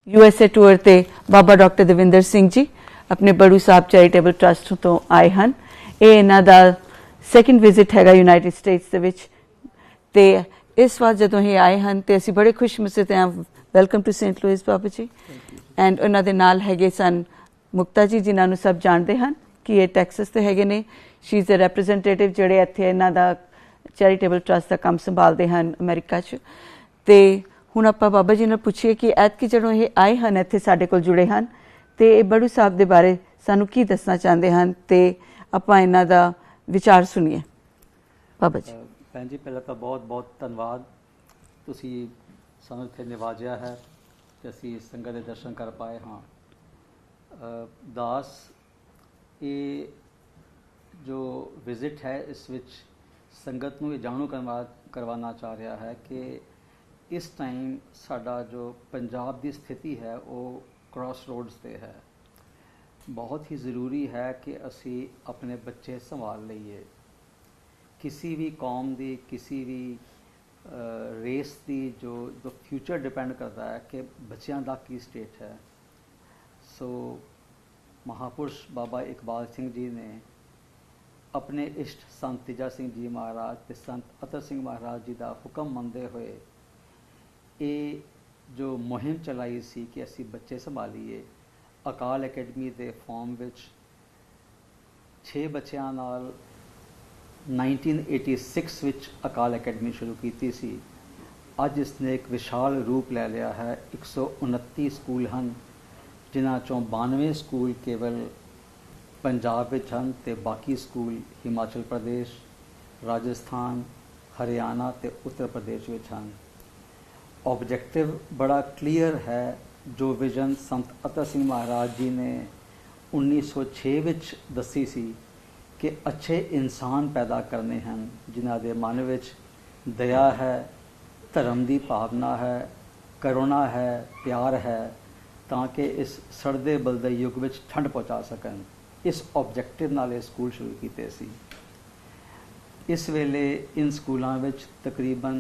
USA tour ते बाबा doctor Davinder Singh ji अपने बड़ू साहब चैरिटेबल ट्रस्ट तो आए हैं। ये इन्हां दा सैकेंड विजिट हैगा यूनाइटेड स्टेट्स दे विच ते इस बार जदों ये आए हैं तो असीं बड़े खुशनसीब हैं। Welcome to saint Louis Baba ji. And उन्हां दे नाल हैगे सन मुक्ता जी जिन्हां नूं सब जानते हैं कि ये टैक्सस ते हैगे ने। शी इज़ अ रिप्रजेंटेटिव जिहड़े इत्थे इन्हां दा चैरिटेबल ट्रस्ट का काम संभालते हैं अमेरिका च। ते हुण आपां बाबा जी ने पुछिए कि ऐतकी जदों ये आए हैं इत्थे साडे कोल जुड़े हैं तो बड़ू साहब के बारे सानू की दसना चाहते हैं तो आपां इन्हां दा विचार सुनिए। बाबा जी। भैन जी पहले तो बहुत बहुत धन्यवाद, तुसी सानू इत्थे निवाजिया है कि असी संगत के दर्शन कर पाए। हाँ दास ये जो विजिट है इस विच संगत नूं जाणू करवाना चाह रहा है कि इस टाइम साडा जो पंजाब की स्थिति है वो क्रॉस रोड्स पे है। बहुत ही ज़रूरी है कि असी अपने बच्चे संभाल लीए। किसी भी कौम की किसी भी रेस की जो फ्यूचर डिपेंड करता है कि बच्चों का की स्टेट है। सो महापुरुष बाबा इकबाल सिंह जी ने अपने इष्ट संत तेजा सिंह जी महाराज ते संत अतर सिंह महाराज जी का हुक्म मनते हुए ये जो मुहिम चलाई सी कि असी बच्चे संभालीए। अकाल अकैडमी के फॉर्म विच 6 बच्चों नाल 1986 विच अकाल अकैडमी शुरू की सी। अज इसने एक विशाल रूप ले लिया है। 129 स्कूल हैं जिन्हां चों 92 स्कूल केवल पंजाब विच हैं ते बाकी स्कूल हिमाचल प्रदेश, राजस्थान, हरियाणा ते उत्तर प्रदेश विच हैं। ऑब्जेक्टिव बड़ा क्लीयर है। जो विजन संत अतर सिंह महाराज जी ने 1906 विच दसी सी कि अच्छे इंसान पैदा करने हैं जिन्हां दे मन विच दया है, धर्म की भावना है, करुणा है, प्यार है, ताकि इस सड़दे बलदे युग विच ठंड पहुँचा सकन। इस ऑब्जेक्टिव नाल स्कूल शुरू किए सी। इस वेले इन स्कूलों विच तकरीबन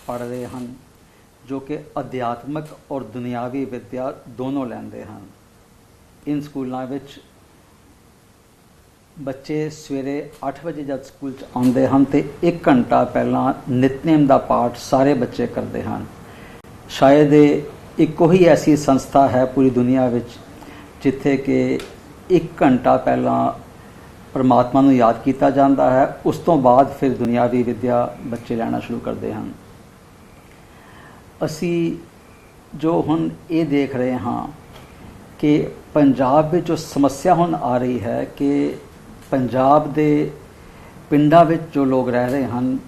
पढ़ रहे हैं जो कि अध्यात्मक और दुनियावी विद्या दोनों लेंदे हैं। इन स्कूलों विच बच्चे सवेरे 8 बजे जब स्कूल आते हैं तो 1 घंटा पहला नितनेम का पाठ सारे बच्चे करते हैं। शायद एको ही ऐसी संस्था है पूरी दुनिया विच जिथे कि 1 घंटा पहला परमात्मा नूं याद किया जाता है, उस तो बाद फिर दुनियावी विद्या बच्चे लेना शुरू करते हैं। असी जो हुण ये देख रहे हाँ कि पंजाब में जो समस्या हुण आ रही है कि पंजाब के पिंडां विच जो लोग रह रहे हैं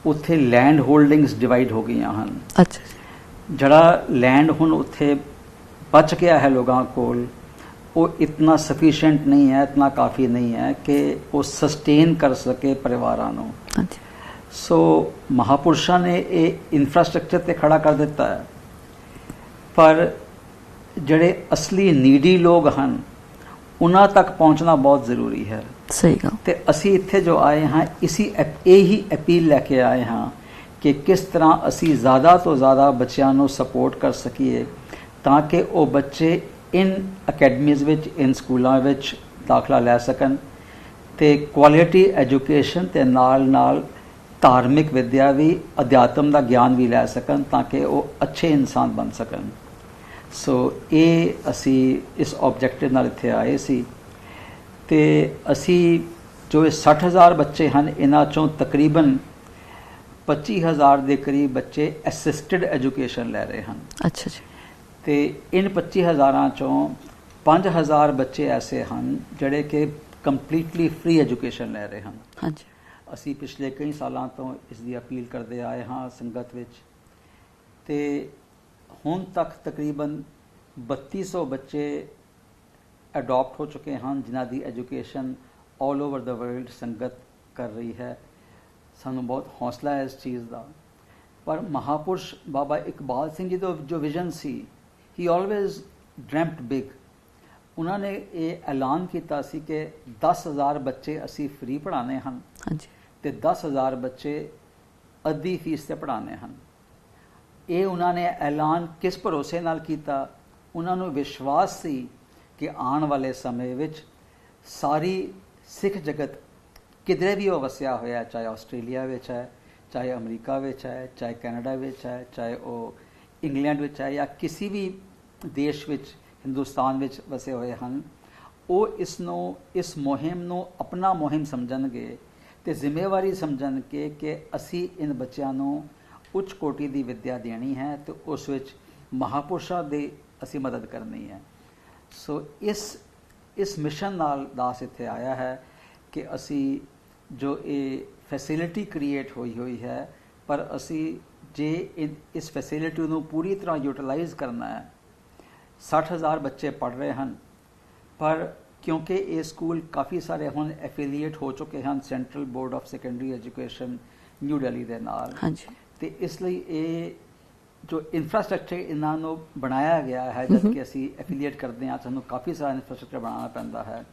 उत्थे लैंड होल्डिंग्स डिवाइड हो गई हैं। अच्छा। जड़ा लैंड हुण उत्थे बच गया है लोगों कोल वो इतना सफिशेंट नहीं है, इतना काफ़ी नहीं है कि वो सस्टेन कर सके परिवारों को। सो महापुरुषों ने ये इंफ्रास्ट्रक्चर तो खड़ा कर दिता है, पर जड़े असली नीडी लोग हैं उन्हां तक पहुँचना बहुत ज़रूरी है। सही गल। ते असी इत्थे जो आए हैं इसी यही अपील लैके आए हैं कि किस तरह असी ज़्यादा तो ज़्यादा बच्चों को सपोर्ट कर सकीए ताकि वो बच्चे इन अकैडमीज़ विच इन स्कूलों विच दाखला लै सकन ते क्वालिटी एजुकेशन ते नाल नाल धार्मिक विद्या भी, अध्यात्म का ज्ञान भी लै सकन ताकि वो अच्छे इंसान बन सकन। सो ये असी इस ऑब्जेक्टिव नाल इत्थे आए सी ते असी जो 60,000 बच्चे हैं इन्हां चों तकरीबन 25,000 के करीब बच्चे असिस्टेड एजुकेशन लै रहे हैं। अच्छा जी। ते इन 25,000 चों 5,000 बच्चे ऐसे हैं जड़े कि कंप्लीटली फ्री एजुकेशन लै रहे हैं। हाँ जी। असी पिछले कई सालों तो इसकी अपील करते आए हाँ संगत विच ते हुण तक तकरीबन 3200 बच्चे अडॉप्ट हो चुके हैं जिन्हां दी education all over the world संगत कर रही है। सानू बहुत हौसला है इस चीज़ का। पर महापुरुष बाबा इकबाल सिंह जी का जो विजन सी, ही ऑलवेज ड्रीम्ड बिग। उन्होंने ये ऐलान किया सी कि 10,000 बच्चे असी फ्री पढ़ाने हैं। हाँ जी। ते 10,000 बच्चे अद्धी फीस से पढ़ाने हैं। ਇਹ ਉਹਨਾਂ ਨੇ ਐਲਾਨ ਕਿਸ ਭਰੋਸੇ ਨਾਲ ਕੀਤਾ? ਉਹਨਾਂ ਨੂੰ ਵਿਸ਼ਵਾਸ ਸੀ ਕਿ ਆਉਣ ਵਾਲੇ ਸਮੇਂ ਵਿੱਚ ਸਾਰੀ ਸਿੱਖ ਜਗਤ ਕਿਧਰੇ ਵੀ ਉਹ ਵਸਿਆ ਹੋਇਆ, ਚਾਹੇ ਆਸਟ੍ਰੇਲੀਆ ਵਿੱਚ ਹੈ, ਚਾਹੇ ਅਮਰੀਕਾ ਵਿੱਚ ਹੈ, ਚਾਹੇ ਕੈਨੇਡਾ ਵਿੱਚ ਹੈ, ਚਾਹੇ ਉਹ ਇੰਗਲੈਂਡ ਵਿੱਚ ਹੈ, ਜਾਂ ਕਿਸੇ ਵੀ ਦੇਸ਼ ਵਿੱਚ ਹਿੰਦੁਸਤਾਨ ਵਿੱਚ ਵਸੇ ਹੋਏ ਹਨ, ਉਹ ਇਸ ਮੁਹਿੰਮ ਨੂੰ ਆਪਣਾ ਮੁਹਿੰਮ ਸਮਝਣਗੇ ਤੇ ਜ਼ਿੰਮੇਵਾਰੀ ਸਮਝਣਗੇ ਕਿ ਅਸੀਂ ਇਨ ਬੱਚਿਆਂ ਨੂੰ ਉੱਚ ਕੋਟੀ ਦੀ ਵਿੱਦਿਆ ਦੇਣੀ ਹੈ ਤੇ ਉਸ ਵਿੱਚ ਮਹਾਪੁਰਸ਼ਾਂ ਦੀ ਅਸੀਂ ਮਦਦ ਕਰਨੀ ਹੈ। ਸੋ ਇਸ ਮਿਸ਼ਨ ਨਾਲ ਦਾਸ ਇੱਥੇ ਆਇਆ ਹੈ ਕਿ ਅਸੀਂ ਜੋ ਇਹ ਫੈਸਿਲਿਟੀ ਕ੍ਰੀਏਟ ਹੋਈ ਹੈ, ਪਰ ਅਸੀਂ ਜੇ ਇਸ ਫੈਸਿਲਿਟੀ ਨੂੰ ਪੂਰੀ ਤਰ੍ਹਾਂ ਯੂਟਿਲਾਈਜ਼ ਕਰਨਾ ਹੈ। 60,000 ਬੱਚੇ ਪੜ੍ਹ ਰਹੇ ਹਨ, ਪਰ ਕਿਉਂਕਿ ਇਹ ਸਕੂਲ ਕਾਫੀ ਸਾਰੇ ਹੁਣ ਐਫੀਲੀਏਟ ਹੋ ਚੁੱਕੇ ਹਨ central board of secondary education new Delhi ਦੇ ਨਾਲ, ਤੇ ਇਸ ਲਈ ਇਹ ਜੋ ਇਨਫਰਾਸਟ੍ਰਕਚਰ ਇਹਨਾਂ ਨੂੰ ਬਣਾਇਆ ਗਿਆ ਹੈ, ਜਦ ਕਿ ਅਸੀਂ ਐਫੀਲੀਏਟ ਕਰਦੇ ਹਾਂ ਸਾਨੂੰ ਕਾਫੀ ਸਾਰਾ ਇਨਫਰਾਸਟ੍ਰਕਚਰ ਬਣਾਉਣਾ ਪੈਂਦਾ ਹੈ।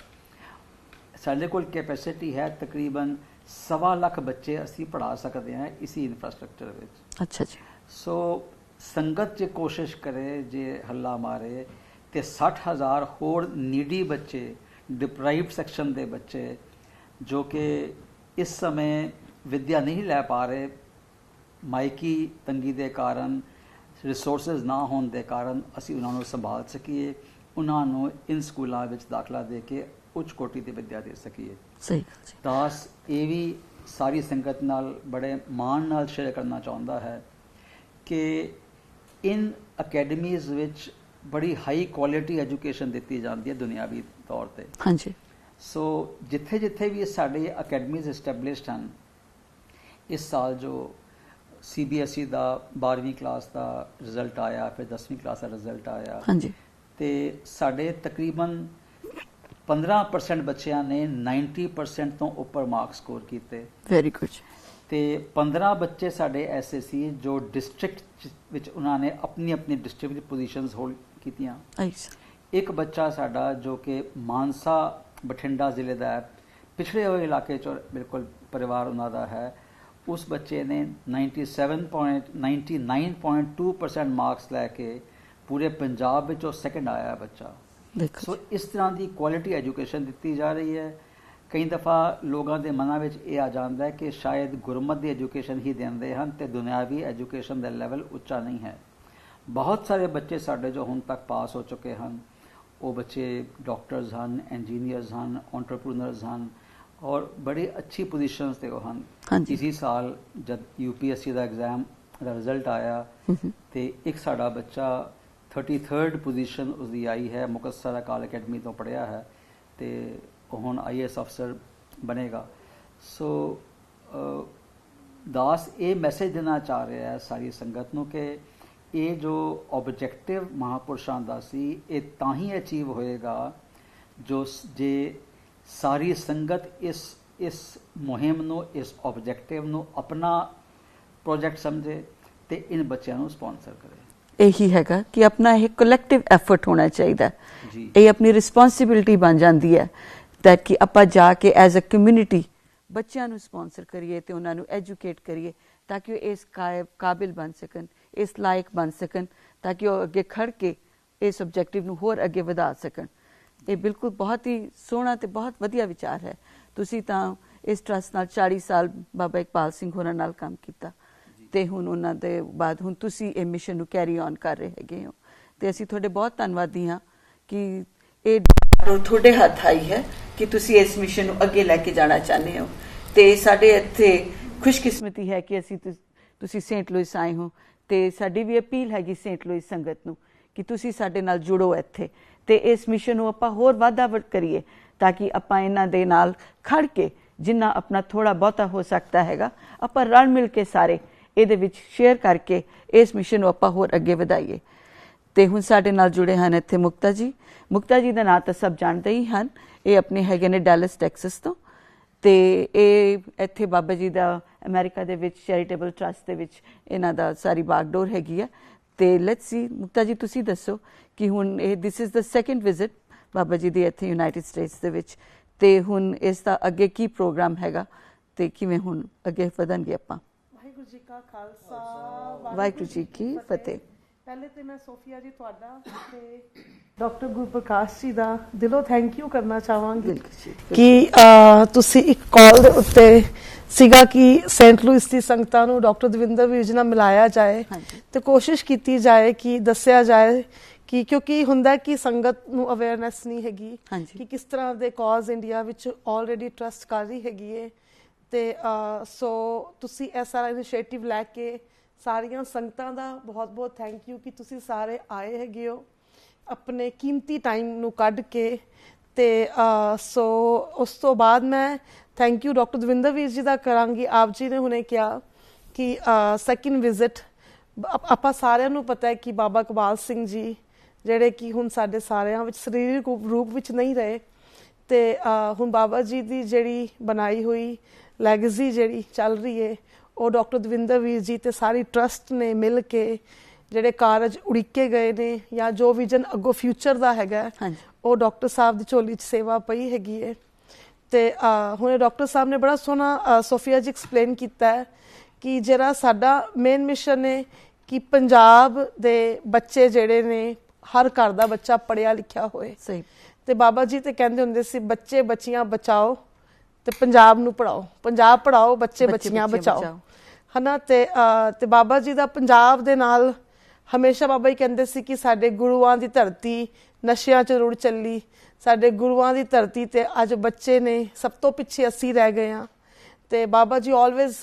ਸਾਡੇ ਕੋਲ ਕੈਪੈਸਿਟੀ ਹੈ ਤਕਰੀਬਨ 1.25 ਲੱਖ ਬੱਚੇ ਅਸੀਂ ਪੜ੍ਹਾ ਸਕਦੇ ਹਾਂ ਇਸੀ ਇਨਫਰਾਸਟ੍ਰਕਚਰ ਵਿੱਚ। ਅੱਛਾ ਜੀ। ਸੋ ਸੰਗਤ ਜੇ ਕੋਸ਼ਿਸ਼ ਕਰੇ, ਜੇ ਹੱਲਾ ਮਾਰੇ, ਤੇ 60,000 ਹੋਰ ਨੀਡੀ ਬੱਚੇ, ਡਿਪਰਾਈਵਡ ਸੈਕਸ਼ਨ ਦੇ ਬੱਚੇ ਜੋ ਕਿ ਇਸ ਸਮੇਂ ਵਿੱਦਿਆ ਨਹੀਂ ਲੈ ਪਾ ਰਹੇ, ਮਾਇਕੀ ਤੰਗੀ ਦੇ ਕਾਰਨ, ਰਿਸੋਰਸਿਸ ਨਾ ਹੋਣ ਦੇ ਕਾਰਨ, ਅਸੀਂ ਉਹਨਾਂ ਨੂੰ ਸੰਭਾਲ ਸਕੀਏ, ਉਹਨਾਂ ਨੂੰ ਇਨ ਸਕੂਲਾਂ ਵਿੱਚ ਦਾਖਲਾ ਦੇ ਕੇ ਉੱਚ ਕੋਟੀ ਦੀ ਵਿੱਦਿਆ ਦੇ ਸਕੀਏ। ਸਹੀ ਗੱਲ ਜੀ। ਦਾਸ ਇਹ ਵੀ ਸਾਰੀ ਸੰਗਤ ਨਾਲ ਬੜੇ ਮਾਣ ਨਾਲ ਸ਼ੇਅਰ ਕਰਨਾ ਚਾਹੁੰਦਾ ਹੈ ਕਿ ਇਨ ਅਕੈਡਮੀਜ਼ ਵਿੱਚ ਬੜੀ ਹਾਈ ਕੁਆਲਿਟੀ ਐਜੂਕੇਸ਼ਨ ਦਿੱਤੀ ਜਾਂਦੀ ਹੈ ਦੁਨਿਆਵੀ ਤੌਰ ਤੇ। ਹਾਂਜੀ। ਸੋ ਜਿੱਥੇ ਜਿੱਥੇ ਵੀ ਸਾਡੇ ਅਕੈਡਮੀਜ਼ ਐਸਟੈਬਲਿਸ਼ਡ ਹਨ, ਇਸ ਸਾਲ ਜੋ CBSE ਦਾ 12ਵੀਂ ਕਲਾਸ ਦਾ ਰਿਜ਼ਲਟ ਆਇਆ, ਫਿਰ 10ਵੀਂ ਕਲਾਸ ਦਾ ਰਿਜ਼ਲਟ ਆਇਆ, ਹਾਂਜੀ, ਤੇ ਸਾਡੇ ਤਕਰੀਬਨ 15% ਬੱਚਿਆਂ ਨੇ 90% ਤੋਂ ਉੱਪਰ ਮਾਰਕਸ ਸਕੋਰ ਕੀਤੇ। Very good. ਤੇ 15 ਬੱਚੇ ਸਾਡੇ ਐਸੇ ਸੀ ਜੋ ਡਿਸਟ੍ਰਿਕਟ ਵਿੱਚ ਉਹਨਾਂ ਨੇ ਆਪਣੀ ਡਿਸਟ੍ਰਿਕਟ ਵਿੱਚ ਪੋਜੀਸ਼ਨਸ ਹੋਲਡ ਕੀਤੀਆਂ। ਇੱਕ ਬੱਚਾ ਸਾਡਾ ਜੋ ਕਿ ਮਾਨਸਾ ਬਠਿੰਡਾ ਜ਼ਿਲ੍ਹੇ ਦਾ ਹੈ, ਪਿਛੜੇ ਹੋਏ ਇਲਾਕੇ 'ਚੋਂ ਬਿਲਕੁਲ ਪਰਿਵਾਰ ਉਹਨਾਂ ਦਾ ਹੈ, ਉਸ ਬੱਚੇ ਨੇ 99.2% ਮਾਰਕਸ ਲੈ ਕੇ ਪੂਰੇ ਪੰਜਾਬ ਵਿੱਚ ਉਹ ਸੈਕਿੰਡ ਆਇਆ ਬੱਚਾ। ਸੋ ਇਸ ਤਰ੍ਹਾਂ ਦੀ ਕੁਆਲਿਟੀ ਐਜੂਕੇਸ਼ਨ ਦਿੱਤੀ ਜਾ ਰਹੀ ਹੈ। ਕਈ ਦਫਾ ਲੋਕਾਂ ਦੇ ਮਨਾਂ ਵਿੱਚ ਇਹ ਆ ਜਾਂਦਾ ਹੈ ਕਿ ਸ਼ਾਇਦ ਗੁਰਮਤ ਦੀ ਐਜੂਕੇਸ਼ਨ ਹੀ ਦਿੰਦੇ ਹਨ ਤੇ ਦੁਨਿਆਵੀ ਐਜੂਕੇਸ਼ਨ ਦਾ ਲੈਵਲ ਉੱਚਾ ਨਹੀਂ ਹੈ। ਬਹੁਤ ਸਾਰੇ ਬੱਚੇ ਸਾਡੇ ਜੋ ਹੁਣ ਤੱਕ ਪਾਸ ਹੋ ਚੁੱਕੇ ਹਨ, ਉਹ ਬੱਚੇ ਡਾਕਟਰਸ ਹਨ, ਇੰਜੀਨੀਅਰਸ ਹਨ, ਐਂਟਰਪ੍ਰੀਨਰਸ ਹਨ, ਔਰ ਬੜੀ ਅੱਛੀ ਪੋਜੀਸ਼ਨਸ ਤੇ ਉਹ ਹਨ। ਇਸੀ ਸਾਲ ਜਦ UPSC ਦਾ ਐਗਜ਼ਾਮ ਦਾ ਰਿਜ਼ਲਟ ਆਇਆ ਤੇ ਇੱਕ ਸਾਡਾ ਬੱਚਾ 33rd ਪੋਜੀਸ਼ਨ ਉਸਦੀ ਆਈ ਹੈ, ਮੁਕੱਸਰ ਅਕਾਲ ਅਕੈਡਮੀ ਤੋਂ ਪੜ੍ਹਿਆ ਹੈ ਤੇ ਉਹ ਹੁਣ IAS ਅਫਸਰ ਬਣੇਗਾ। ਸੋ ਦਾਸ ਇਹ ਮੈਸੇਜ ਦੇਣਾ ਚਾਹ ਰਿਹਾ ਹੈ ਸਾਰੀ ਸੰਗਤ ਨੂੰ ਕਿ ਇਹ ਜੋ ਆਬਜੈਕਟਿਵ ਮਹਾਪੁਰਸ਼ਾਂ ਦਾ ਸੀ, ਇਹ ਤਾਂ ਹੀ ਅਚੀਵ ਹੋਏਗਾ ਜੇ ਸਾਰੀ ਸੰਗਤ ਇਸ ਮੁਹਿੰਮ ਨੂੰ, ਇਸ ਆਬਜੈਕਟਿਵ ਨੂੰ ਆਪਣਾ ਪ੍ਰੋਜੈਕਟ ਸਮਝੇ ਤੇ ਇਨ ਬੱਚਿਆਂ ਨੂੰ ਸਪਾਂਸਰ ਕਰੇ। ਇਹੀ ਹੈਗਾ ਕਿ ਆਪਣਾ ਇਹ ਕਲੈਕਟਿਵ ਐਫਰਟ ਹੋਣਾ ਚਾਹੀਦਾ। ਇਹ ਆਪਣੀ ਰਿਸਪੌਂਸਿਬਿਲਿਟੀ ਬਣ ਜਾਂਦੀ ਹੈ ਤਾਂ ਕਿ ਆਪਾਂ ਜਾ ਕੇ ਐਜ਼ ਅ ਕਮਿਊਨਿਟੀ ਬੱਚਿਆਂ ਨੂੰ ਸਪਾਂਸਰ ਕਰੀਏ ਤੇ ਉਹਨਾਂ ਨੂੰ ਐਜੂਕੇਟ ਕਰੀਏ ਤਾਂ ਕਿ ਉਹ ਇਸ ਕਾਬਿਲ ਬਣ ਸਕਣ, ਇਸ ਲਾਇਕ ਬਣ ਸਕਣ, ਤਾਂ ਕਿ ਉਹ ਅੱਗੇ ਖੜ ਕੇ ਇਸ ਆਬਜੈਕਟਿਵ ਨੂੰ ਹੋਰ ਅੱਗੇ ਵਧਾ ਸਕਣ। ਇਹ ਬਿਲਕੁਲ ਬਹੁਤ ਹੀ ਸੋਹਣਾ ਤੇ ਬਹੁਤ ਵਧੀਆ ਵਿਚਾਰ ਹੈ। ਤੁਸੀਂ ਤਾਂ ਇਸ ਟਰਸਟ ਨਾਲ 40 ਸਾਲ ਬਾਬਾ ਇਕਬਾਲ ਸਿੰਘ ਹੋਰਾਂ ਨਾਲ ਕੰਮ ਕੀਤਾ ਤੇ ਹੁਣ ਉਹਨਾਂ ਦੇ ਬਾਅਦ ਹੁਣ ਤੁਸੀਂ ਇਹ ਮਿਸ਼ਨ ਨੂੰ ਕੈਰੀ ਔਨ ਕਰ ਰਹੇ ਹੈਗੇ ਹੋ ਤੇ ਅਸੀਂ ਤੁਹਾਡੇ ਬਹੁਤ ਧੰਨਵਾਦੀ ਹਾਂ ਕਿ ਇਹ ਤੁਹਾਡੇ ਹੱਥ ਆਈ ਹੈ ਕਿ ਤੁਸੀਂ ਇਸ ਮਿਸ਼ਨ ਨੂੰ ਅੱਗੇ ਲੈ ਕੇ ਜਾਣਾ ਚਾਹੁੰਦੇ ਹੋ। ਤੇ ਸਾਡੇ ਇੱਥੇ ਖੁਸ਼ਕਿਸਮਤੀ ਹੈ ਕਿ ਤੁਸੀਂ ਸੇਂਟ ਲੁਈਸ ਆਏ ਹੋ ਤੇ ਸਾਡੀ ਵੀ ਅਪੀਲ ਹੈਗੀ ਸੇਂਟ ਲੁਈਸ ਸੰਗਤ ਨੂੰ ਕਿ ਤੁਸੀਂ ਸਾਡੇ ਨਾਲ ਜੁੜੋ ਇੱਥੇ ਤੇ ਇਸ ਮਿਸ਼ਨ ਨੂੰ ਆਪਾਂ ਹੋਰ ਵਾਧਾ ਕਰੀਏ ਤਾਂ ਕਿ ਆਪਾਂ ਇਹਨਾਂ ਦੇ ਨਾਲ ਖੜ ਕੇ ਜਿੰਨਾ ਆਪਣਾ ਥੋੜਾ ਬਹੁਤਾ ਹੋ ਸਕਦਾ ਹੈਗਾ ਆਪਾਂ ਰਲ ਮਿਲ ਕੇ ਸਾਰੇ ਇਹਦੇ ਵਿੱਚ ਸ਼ੇਅਰ ਕਰਕੇ ਇਸ ਮਿਸ਼ਨ ਨੂੰ ਆਪਾਂ ਹੋਰ ਅੱਗੇ ਵਧਾਈਏ। ਤੇ ਹੁਣ ਸਾਡੇ ਨਾਲ ਜੁੜੇ ਹਨ ਇੱਥੇ ਮੁਕਤਾ ਜੀ। ਮੁਕਤਾ ਜੀ ਦਾ ਨਾਂ ਤਾਂ ਸਭ ਜਾਣਦੇ ਹੀ ਹਨ। ਇਹ ਆਪਣੇ ਹੈਗੇ ਨੇ ਡੈਲਸ ਟੈਕਸਸ ਤੋਂ ਤੇ ਇਹ ਇੱਥੇ ਬਾਬਾ ਜੀ ਦਾ ਅਮਰੀਕਾ ਦੇ ਵਿੱਚ ਚੈਰੀਟੇਬਲ ਟਰਸਟ ਦੇ ਵਿੱਚ ਇਹਨਾਂ ਦਾ ਸਾਰੀ ਬਾਗਡੋਰ ਹੈਗੀ ਆ। ਤੇ ਲੈਟਸ ਸੀ ਮੁਕਤਾ ਜੀ, ਤੁਸੀਂ ਦੱਸੋ ਕਿ ਹੁਣ ਇਹ this is the second visit Baba ji ਦੀ ਇੱਥੇ ਯੂਨਾਈਟਿਡ ਸਟੇਟਸ ਦੇ ਵਿੱਚ ਤੇ ਹੁਣ ਇਸ ਦਾ ਅੱਗੇ ਕੀ ਪ੍ਰੋਗਰਾਮ ਹੈਗਾ ਤੇ ਕਿਵੇਂ ਹੁਣ ਅੱਗੇ ਵਧਣਗੇ ਆਪਾਂ। ਵਾਹਿਗੁਰੂ ਜੀ ਕਾ ਖਾਲਸਾ ਵਾਹਿਗੁਰੂ ਜੀ ਕੀ ਫਤਿਹ। ਪਹਿਲੇ ਤੇ ਮੈਂ ਸੋਫੀਆ ਜੀ ਤੁਹਾਡਾ ਤੇ ਡਾਕਟਰ ਗੁਰਪ੍ਰਕਾਸ਼ ਜੀ ਦਾ ਦਿਲੋਂ ਥੈਂਕ ਯੂ ਕਰਨਾ ਚਾਹਾਂਗੀ ਕਿ ਤੁਸੀਂ ਇੱਕ ਕਾਲ ਦੇ ਉੱਤੇ ਸੀਗਾ ਕਿ ਸੈਂਟ ਲੂਇਸ ਦੀ ਸੰਗਤਾਂ ਨੂੰ ਡਾਕਟਰ ਦਵਿੰਦਰ ਵੀਰ ਜੀ ਨਾਲ ਮਿਲਾਇਆ ਜਾਏ ਤੇ ਕੋਸ਼ਿਸ਼ ਕੀਤੀ ਜਾਏ ਕਿ ਦੱਸਿਆ ਜਾਏ ਕਿ ਕਿਉਂਕਿ ਹੁੰਦਾ ਕਿ ਸੰਗਤ ਨੂੰ ਅਵੇਅਰਨੈਸ ਨਹੀਂ ਹੈਗੀ ਕਿ ਕਿਸ ਤਰ੍ਹਾਂ ਦੇ ਕਾਜ਼ ਇੰਡੀਆ ਵਿੱਚ ਆਲਰੇਡੀ ਟਰਸਟ ਕਰ ਰਹੀ ਹੈਗੀ ਏ ਤੇ ਸੋ ਤੁਸੀਂ ਇਹ ਸਾਰਾ ਇਨੀਸ਼ੀਏਟਿਵ ਲੈ ਕੇ ਸਾਰੀਆਂ ਸੰਗਤਾਂ ਦਾ ਬਹੁਤ-ਬਹੁਤ ਥੈਂਕ ਯੂ ਕਿ ਤੁਸੀਂ ਸਾਰੇ ਆਏ ਹੈਗੇ ਹੋ ਆਪਣੇ ਕੀਮਤੀ ਟਾਈਮ ਨੂੰ ਕੱਢ ਕੇ ਤੇ ਸੋ ਉਸ ਤੋਂ ਬਾਅਦ ਮੈਂ ਥੈਂਕ ਯੂ ਡਾਕਟਰ ਦਵਿੰਦਰ ਵੀਰ ਜੀ ਦਾ ਕਰਾਂਗੀ। ਆਪ ਜੀ ਨੇ ਹੁਣੇ ਕਿਹਾ ਕਿ ਸੈਕਿੰਡ ਵਿਜ਼ਿਟ ਆਪਾਂ ਸਾਰਿਆਂ ਨੂੰ ਪਤਾ ਹੈ ਕਿ ਬਾਬਾ ਇਕਬਾਲ ਸਿੰਘ ਜੀ ਜਿਹੜੇ ਕਿ ਹੁਣ ਸਾਡੇ ਸਾਰਿਆਂ ਵਿੱਚ ਸਰੀਰਕ ਰੂਪ ਵਿੱਚ ਨਹੀਂ ਰਹੇ ਤੇ ਹੁਣ ਬਾਬਾ ਜੀ ਦੀ ਜਿਹੜੀ ਬਣਾਈ ਹੋਈ ਲੈਗੇਸੀ ਜਿਹੜੀ ਚੱਲ ਰਹੀ ਹੈ ਉਹ ਡਾਕਟਰ ਦਵਿੰਦਰ ਵੀਰ ਜੀ ਤੇ ਸਾਰੀ ਟਰਸਟ ਨੇ ਮਿਲ ਕੇ ਜਿਹੜੇ ਕਾਰਜ ਉੜੀਕੇ ਗਏ ਨੇ ਜਾਂ ਜੋ ਵਿਜ਼ਨ ਅੱਗੋਂ ਫਿਊਚਰ ਦਾ ਹੈਗਾ ਉਹ ਡਾਕਟਰ ਸਾਹਿਬ ਦੀ ਝੋਲੀ 'ਚ ਸੇਵਾ ਪਈ ਹੈਗੀ ਹੈ ਤੇ ਹੁਣ ਡਾਕਟਰ ਸਾਹਿਬ ਨੇ ਬੜਾ ਸੋਹਣਾ ਸੋਫੀਆ ਜੀ ਐਕਸਪਲੇਨ ਕੀਤਾ ਹੈ ਕਿ ਜਿਹੜਾ ਸਾਡਾ ਮੇਨ ਮਿਸ਼ਨ ਹੈ ਕਿ ਪੰਜਾਬ ਦੇ ਬੱਚੇ ਜਿਹੜੇ ਨੇ ਹਰ ਘਰ ਦਾ ਬੱਚਾ ਪੜ੍ਹਿਆ ਲਿਖਿਆ ਹੋਏ ਸਹੀ ਤੇ ਬਾਬਾ ਜੀ ਤੇ ਕਹਿੰਦੇ ਹੁੰਦੇ ਸੀ ਬੱਚੇ ਬੱਚੀਆਂ ਬਚਾਓ ਤੇ ਪੰਜਾਬ ਨੂੰ ਪੜਾਓ, ਪੰਜਾਬ ਪੜਾਓ ਬੱਚੇ ਬੱਚੀਆਂ ਬਚਾਓ ਹਨਾ ਤੇ ਬਾਬਾ ਜੀ ਦਾ ਪੰਜਾਬ ਦੇ ਨਾਲ ਹਮੇਸ਼ਾ ਬਾਬਾ ਜੀ ਕਹਿੰਦੇ ਸੀ ਕਿ ਸਾਡੇ ਗੁਰੂਆਂ ਦੀ ਧਰਤੀ ਨਸ਼ਿਆਂ 'ਚ ਰੁੜ ਚੱਲੀ, ਸਾਡੇ ਗੁਰੂਆਂ ਦੀ ਧਰਤੀ ਤੇ ਅੱਜ ਬੱਚੇ ਨੇ ਸਭ ਤੋਂ ਪਿੱਛੇ ਅਸੀਂ ਰਹਿ ਗਏ ਹਾਂ ਤੇ ਬਾਬਾ ਜੀ ਆਲਵੇਜ਼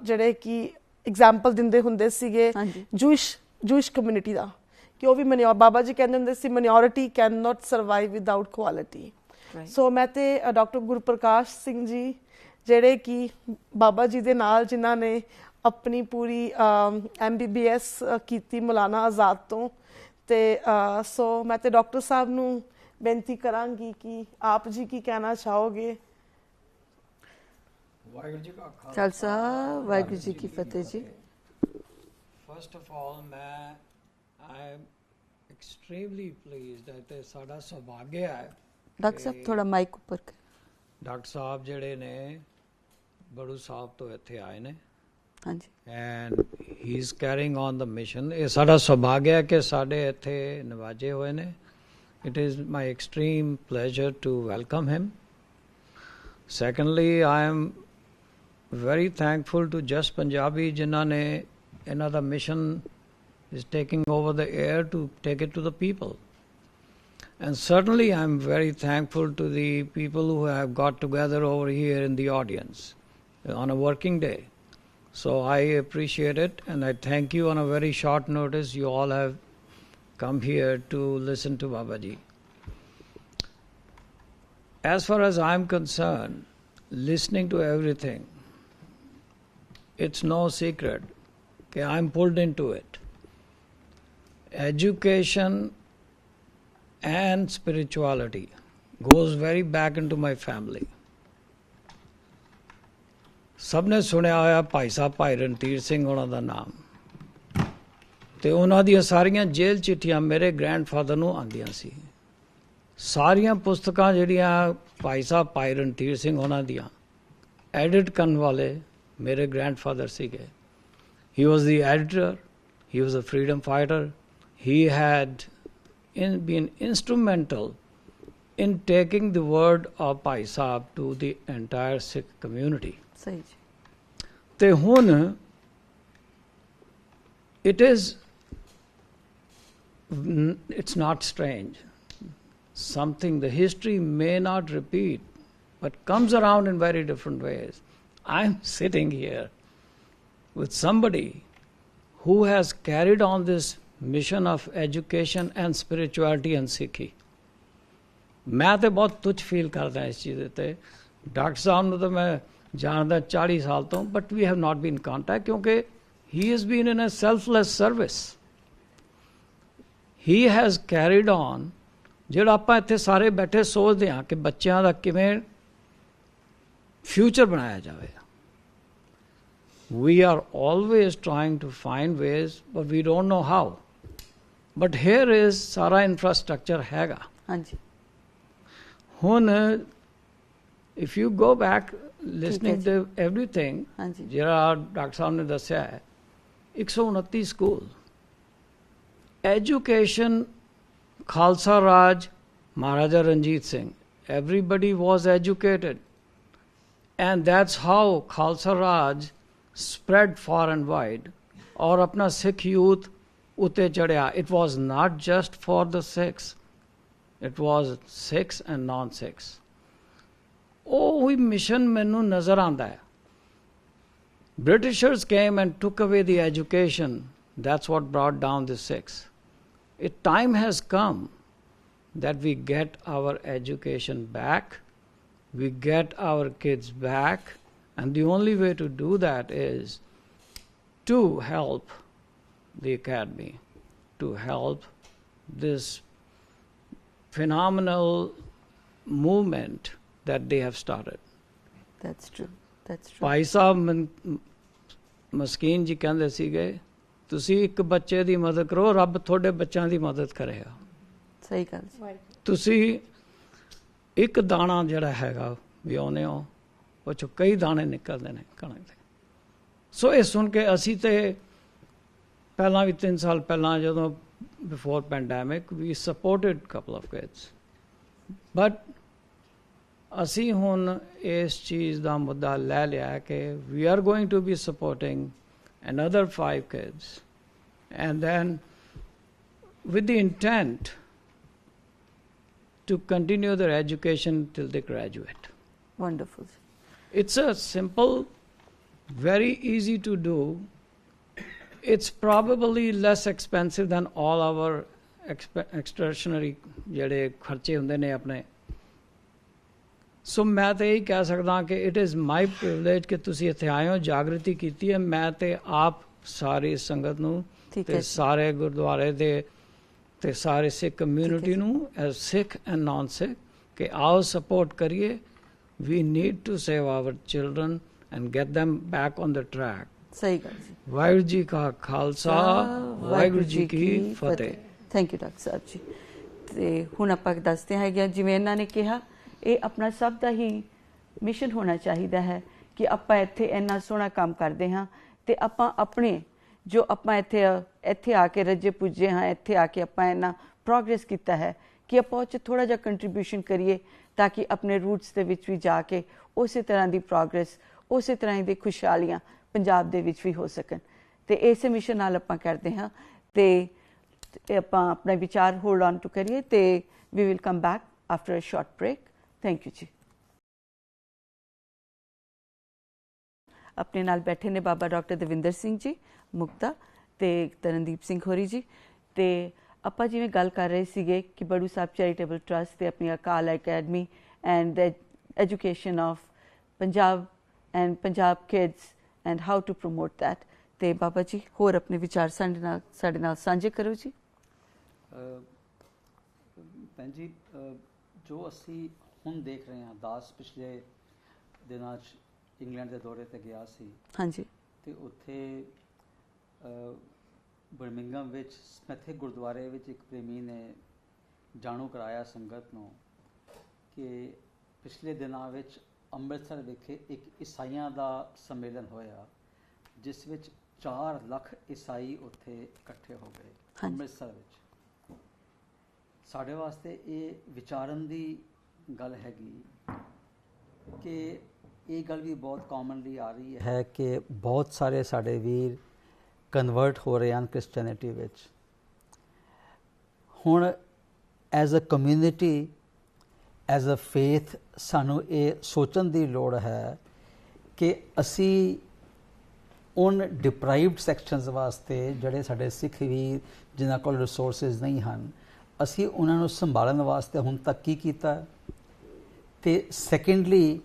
ਜਿਹੜੇ ਕਿ ਐਗਜ਼ਾਮਪਲ ਦਿੰਦੇ ਹੁੰਦੇ ਸੀਗੇ ਜੂਇਸ਼ ਕਮਿਊਨਿਟੀ ਦਾ ਕਿ ਉਹ ਵੀ ਬਾਬਾ ਜੀ ਕਹਿੰਦੇ ਹੁੰਦੇ ਸੀ minority can not survive without quality. So ਮੈਂ ਤੇ ਡਾਕਟਰ ਗੁਰਪ੍ਰਕਾਸ਼ ਸਿੰਘ ਜੀ ਜਿਹੜੇ ਕਿ ਬਾਬਾ ਜੀ ਦੇ ਨਾਲ ਜਿਨ੍ਹਾਂ ਨੇ ਆਪਣੀ ਪੂਰੀ MBBS ਕੀਤੀ ਮੌਲਾਨਾ ਆਜ਼ਾਦ ਤੋਂ ਤੇ ਸੋ ਮੈਂ ਤੇ ਡਾਕਟਰ ਸਾਹਿਬ ਨੂੰ ਬੇਨਤੀ ਕਰਾਂਗੀ ਕਿ ਆਪ ਜੀ ਕੀ ਕਹਿਣਾ ਚਾਹੋਗੇ। ਵਾਹਿਗੁਰੂ ਜੀ ਕਾ ਖਾਲਸਾ ਵਾਹਿਗੁਰੂ ਜੀ ਕੀ ਫਤਿਹ ਜੀ। ਫਸਟ ਆਫ ਆਲ ਮੈਂ ਆਈ ਐਮ ਐਕਸਟ੍ਰੀਮਲੀ ਪਲੀਜ਼ਡ ਅਤੇ ਸਾਡਾ ਸੁਭਾਗਿਆ ਹੈ ਡਾਕਟਰ ਸਾਹਿਬ ਥੋੜਾ ਮਾਈਕ ਉੱਪਰ ਡਾਕਟਰ ਸਾਹਿਬ ਜਿਹੜੇ ਨੇ ਬੜੂ ਸਾਹਿਬ ਤੋਂ ਇੱਥੇ ਆਏ ਨੇ ਹਾਂਜੀ and he is carrying on the mission. ਇਹ ਸਾਡਾ ਸੁਭਾਗਿਆ ਕਿ ਸਾਡੇ ਇੱਥੇ ਨਵਾਜੇ ਹੋਏ ਨੇ। It is my extreme pleasure to welcome him. Secondly I am very thankful to Just Punjabi ਜਿਨ੍ਹਾਂ ਨੇ ਇਹਨਾਂ ਦਾ mission is taking over the air to take it to the people. And certainly I'm very thankful to the people who have got together over here in the audience on a working day. So I appreciate it and I thank you on a very short notice. You all have come here to listen to Babaji. As far as I'm concerned, listening to everything, it's no secret that I'm pulled into it. Education and spirituality goes very back into my family. सबने सुनिया होया भाई साहब भाई रणधीर सिंह होना दा नाम ते उन्हां दी सारियां जेल चिट्ठियां मेरे ग्रैंडफादर नूं आंदियां सी। सारियां पुस्तकां जिहड़ियां भाई साहब भाई रणधीर सिंह होना दियां एडिट करन वाले मेरे ग्रैंडफादर सीगे। He was the editor, he was a freedom fighter, he had been instrumental in taking the word of Bhai Sahib to the entire Sikh community. ਸਹੀ ਤੇ ਹੁਣ it's not strange. Something the history may not repeat but comes around in very different ways. I'm sitting here with somebody who has carried on this mission of education and spirituality and Sikhi. मैं तो बहुत तुच्छ feel करता इस चीज़ ते doctor साहब ਨੂੰ ਤਾਂ ਮੈਂ ਜਾਣਦਾ 40 ਸਾਲ ਤੋਂ but we have not been in contact ਕਿਉਂਕਿ he has been in a selfless service. He has carried on ਜਿਹੜਾ ਆਪਾਂ ਇੱਥੇ ਸਾਰੇ ਬੈਠੇ ਸੋਚਦੇ ਹਾਂ ਕਿ ਬੱਚਿਆਂ ਦਾ ਕਿਵੇਂ ਫਿਊਚਰ ਬਣਾਇਆ ਜਾਵੇ। We are always trying to find ways, but we don't know how. But here is सारा infrastructure हैगा। ਹਾਂਜੀ ਹੁਣ if you go back listening ji. to everything, हाँ जी। ਜਿਹੜਾ ਡਾਕਟਰ ਸਾਹਿਬ ਨੇ ਦੱਸਿਆ ਹੈ 129 school education Khalsa Raj Maharaja Ranjit Singh everybody was educated and that's how Khalsa Raj spread far and wide और अपना Sikh youth उते चढ़िया. It was not just for the Sikhs, it was Sikhs and non-Sikhs. ਉਹ ਹੀ ਮਿਸ਼ਨ ਮੈਨੂੰ ਨਜ਼ਰ ਆਉਂਦਾ ਹੈ. Britishers came and took away the education. That's what brought down the Sikhs. Time has come that we get our education back, we get our kids back, and the only way to do that is to help the academy, to help this phenomenal movement that they have started. That's true. That's true. Bhai Sahib ਮਸਕੀਨ ਜੀ ਕਹਿੰਦੇ ਸੀਗੇ ਤੁਸੀਂ ਇੱਕ ਬੱਚੇ ਦੀ ਮਦਦ ਕਰੋ ਰੱਬ ਤੁਹਾਡੇ ਬੱਚਿਆਂ ਦੀ ਮਦਦ ਕਰੇਗਾ. ਸਹੀ ਗੱਲ ਜੀ। ਤੁਸੀਂ ਇੱਕ ਦਾਣਾ ਜਿਹੜਾ ਹੈਗਾ ਵਿਆਉਂਦੇ ਹੋ ਉਹ ਚੋਂ ਕਈ ਦਾਣੇ ਨਿਕਲਦੇ ਨੇ ਕਣਕ ਦੇ. ਸੋ ਇਹ ਸੁਣ ਕੇ ਅਸੀਂ ਤੇ ਪਹਿਲਾਂ ਵੀ 3 ਸਾਲ ਪਹਿਲਾਂ ਜਦੋਂ before pandemic we supported couple of kids but ਅਸੀਂ ਹੁਣ ਇਸ ਚੀਜ਼ ਦਾ ਮੁੱਦਾ ਲੈ ਲਿਆ ਕਿ we are going to be supporting another 5 kids and then with the intent to continue their education till they graduate. Wonderful. It's a simple, very easy to do. It's probably less expensive than all our extraordinary ਜਿਹੜੇ ਖਰਚੇ ਹੁੰਦੇ ਨੇ ਆਪਣੇ. ਸੋ ਮੈਂ ਤਾਂ ਇਹ ਕਹਿ ਸਕਦਾ ਕਿ ਇਟ ਇਜ਼ ਮਾਈ ਪ੍ਰਿਵਿਲੇਜ ਕਿ ਤੁਸੀਂ ਇੱਥੇ ਆਏ ਹੋ ਜਾਗਰਤੀ ਕੀਤੀ ਹੈ. ਮੈਂ ਤੇ ਆਪ ਸਾਰੀ ਸੰਗਤ ਨੂੰ ਤੇ ਸਾਰੇ ਗੁਰਦੁਆਰੇ ਦੇ ਤੇ ਸਾਰੇ ਸਿੱਖ ਕਮਿਊਨਿਟੀ ਨੂੰ as Sikh and non Sikh ਕਿ ਆਓ ਸਪੋਰਟ ਕਰੀਏ. We need to save our children and get them back on the track. ਸਹੀ ਗੱਲ ਜੀ। ਵਾਹਿਗੁਰੂ ਜੀ ਕਾ ਖਾਲਸਾ ਵਾਹਿਗੁਰੂ ਜੀ ਕੀ ਫਤਿਹ. Thank you doctor Sahib ji. ਤੇ ਹੁਣ ਆਪਾਂ ਦੱਸਦੇ ਹੈਗੇ ਜਿਵੇਂ ਇਹਨਾਂ ਨੇ ਕਿਹਾ ਇਹ ਆਪਣਾ ਸਭ ਦਾ ਹੀ ਮਿਸ਼ਨ ਹੋਣਾ ਚਾਹੀਦਾ ਹੈ ਕਿ ਆਪਾਂ ਇੱਥੇ ਇੰਨਾ ਸੋਹਣਾ ਕੰਮ ਕਰਦੇ ਹਾਂ ਤੇ ਆਪਾਂ ਆਪਣੇ ਜੋ ਆਪਾਂ ਇੱਥੇ ਆ ਕੇ ਰੱਜੇ ਪੁੱਜੇ ਹਾਂ ਇੱਥੇ ਆ ਕੇ ਆਪਾਂ ਇੰਨਾ ਪ੍ਰੋਗਰੈਸ ਕੀਤਾ ਹੈ ਕਿ ਆਪਾਂ ਉਹ 'ਚ ਥੋੜ੍ਹਾ ਜਿਹਾ ਕੰਟਰੀਬਿਊਸ਼ਨ ਕਰੀਏ ਤਾਂ ਕਿ ਆਪਣੇ ਰੂਟਸ ਦੇ ਵਿੱਚ ਵੀ ਜਾ ਕੇ ਉਸੇ ਤਰ੍ਹਾਂ ਦੀ ਪ੍ਰੋਗਰੈਸ ਉਸੇ ਤਰ੍ਹਾਂ ਦੀ ਖੁਸ਼ਹਾਲੀਆਂ ਪੰਜਾਬ ਦੇ ਵਿੱਚ ਵੀ ਹੋ ਸਕਣ ਤੇ ਇਸੇ ਮਿਸ਼ਨ ਨਾਲ ਆਪਾਂ ਕਰਦੇ ਹਾਂ ਤੇ ਆਪਾਂ ਆਪਣਾ ਵਿਚਾਰ ਹੋਲਡ ਔਨ ਟੂ ਕਰੀਏ ਤੇ we will come back after a short break. Thank you ਜੀ। ਆਪਣੇ ਨਾਲ ਬੈਠੇ ਨੇ ਬਾਬਾ ਡਾਕਟਰ ਦਵਿੰਦਰ ਸਿੰਘ ਜੀ ਮੁਕਤਾ ਤੇ ਤਰਨਦੀਪ ਸਿੰਘ ਹੋਰੀ ਜੀ ਤੇ ਆਪਾਂ ਜਿਵੇਂ ਗੱਲ ਕਰ ਰਹੇ ਸੀਗੇ ਕਿ ਬੜੂ ਸਾਹਿਬ ਚੈਰੀਟੇਬਲ ਟਰਸਟ ਤੇ ਆਪਣੀ Akal academy and education of Punjab and Punjab kids and how to promote that ਤੇ ਬਾਬਾ ਜੀ ਹੋਰ ਆਪਣੇ ਵਿਚਾਰ ਸਾਡੇ ਨਾਲ ਸਾਂਝੇ ਕਰੋ ਜੀ। ਭੈਣ ਜੀ ਜੋ ਅਸੀਂ ਹੁਣ ਦੇਖ ਰਹੇ ਹਾਂ ਦਾਸ ਪਿਛਲੇ ਦਿਨਾਂ 'ਚ ਇੰਗਲੈਂਡ ਦੇ ਦੌਰੇ 'ਤੇ ਗਿਆ ਸੀ ਹਾਂਜੀ ਤੇ ਉੱਥੇ ਬਰਮਿੰਗਮ ਵਿੱਚ ਸਮੈਥੇ ਗੁਰਦੁਆਰੇ ਵਿੱਚ ਇੱਕ ਪ੍ਰੇਮੀ ਨੇ ਜਾਣੂ ਕਰਾਇਆ ਸੰਗਤ ਨੂੰ ਕਿ ਪਿਛਲੇ ਦਿਨਾਂ ਵਿੱਚ ਅੰਮ੍ਰਿਤਸਰ ਵਿਖੇ ਇੱਕ ਈਸਾਈਆਂ ਦਾ ਸੰਮੇਲਨ ਹੋਇਆ ਜਿਸ ਵਿੱਚ 4 ਲੱਖ ਈਸਾਈ ਉੱਥੇ ਇਕੱਠੇ ਹੋ ਗਏ ਅੰਮ੍ਰਿਤਸਰ ਵਿੱਚ। ਸਾਡੇ ਵਾਸਤੇ ਇਹ ਵਿਚਾਰਨ ਦੀ ਗੱਲ ਹੈਗੀ ਕਿ ਇਹ ਗੱਲ ਵੀ ਬਹੁਤ ਕਾਮਨਲੀ ਆ ਰਹੀ ਹੈ ਕਿ ਬਹੁਤ ਸਾਰੇ ਸਾਡੇ ਵੀਰ ਕਨਵਰਟ ਹੋ ਰਹੇ ਹਨ ਕ੍ਰਿਸਚੀਅਨਿਟੀ ਵਿੱਚ। ਹੁਣ as a community as a faith ਸਾਨੂੰ ਇਹ ਸੋਚਣ ਦੀ ਲੋੜ ਹੈ ਕਿ ਅਸੀਂ ਉਨ ਡਿਪਰਾਈਵਡ ਸੈਕਸ਼ਨਸ ਵਾਸਤੇ ਜਿਹੜੇ ਸਾਡੇ ਸਿੱਖ ਵੀਰ ਜਿਨ੍ਹਾਂ ਕੋਲ ਰਿਸੋਰਸਿਸ ਨਹੀਂ ਹਨ ਅਸੀਂ ਉਹਨਾਂ ਨੂੰ ਸੰਭਾਲਣ ਵਾਸਤੇ ਹੁਣ ਤੱਕ ਕੀ ਕੀਤਾ ਤੇ ਸੈਕੰਡਲੀ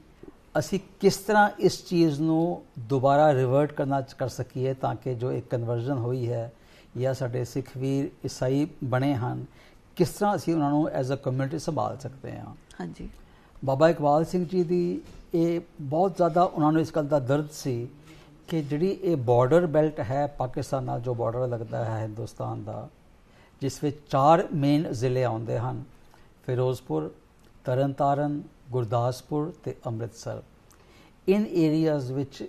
ਅਸੀਂ ਕਿਸ ਤਰ੍ਹਾਂ ਇਸ ਚੀਜ਼ ਨੂੰ ਦੁਬਾਰਾ ਰਿਵਰਟ ਕਰ ਸਕੀਏ ਤਾਂ ਕਿ ਜੋ ਇੱਕ ਕਨਵਰਜ਼ਨ ਹੋਈ ਹੈ ਜਾਂ ਸਾਡੇ ਸਿੱਖ ਵੀਰ ਈਸਾਈ ਬਣੇ ਹਨ ਕਿਸ ਤਰ੍ਹਾਂ ਅਸੀਂ ਉਹਨਾਂ ਨੂੰ ਐਜ਼ ਅ ਕਮਿਊਨਿਟੀ ਸੰਭਾਲ ਸਕਦੇ ਹਾਂ। ਹਾਂਜੀ ਬਾਬਾ ਇਕਬਾਲ ਸਿੰਘ ਜੀ ਦੀ ਇਹ ਬਹੁਤ ਜ਼ਿਆਦਾ ਉਹਨਾਂ ਨੂੰ ਇਸ ਗੱਲ ਦਾ ਦਰਦ ਸੀ ਕਿ ਜਿਹੜੀ ਇਹ ਬਾਰਡਰ ਬੈਲਟ ਹੈ ਪਾਕਿਸਤਾਨ ਨਾਲ ਜੋ ਬਾਰਡਰ ਲੱਗਦਾ ਹੈ ਹਿੰਦੁਸਤਾਨ ਦਾ ਜਿਸ ਵਿੱਚ 4 ਮੇਨ ਜ਼ਿਲ੍ਹੇ ਆਉਂਦੇ ਹਨ ਫਿਰੋਜ਼ਪੁਰ ਤਰਨਤਾਰਨ ਗੁਰਦਾਸਪੁਰ ਤੇ ਅੰਮ੍ਰਿਤਸਰ। ਇਨ ਏਰੀਆਜ਼ ਵਿੱਚ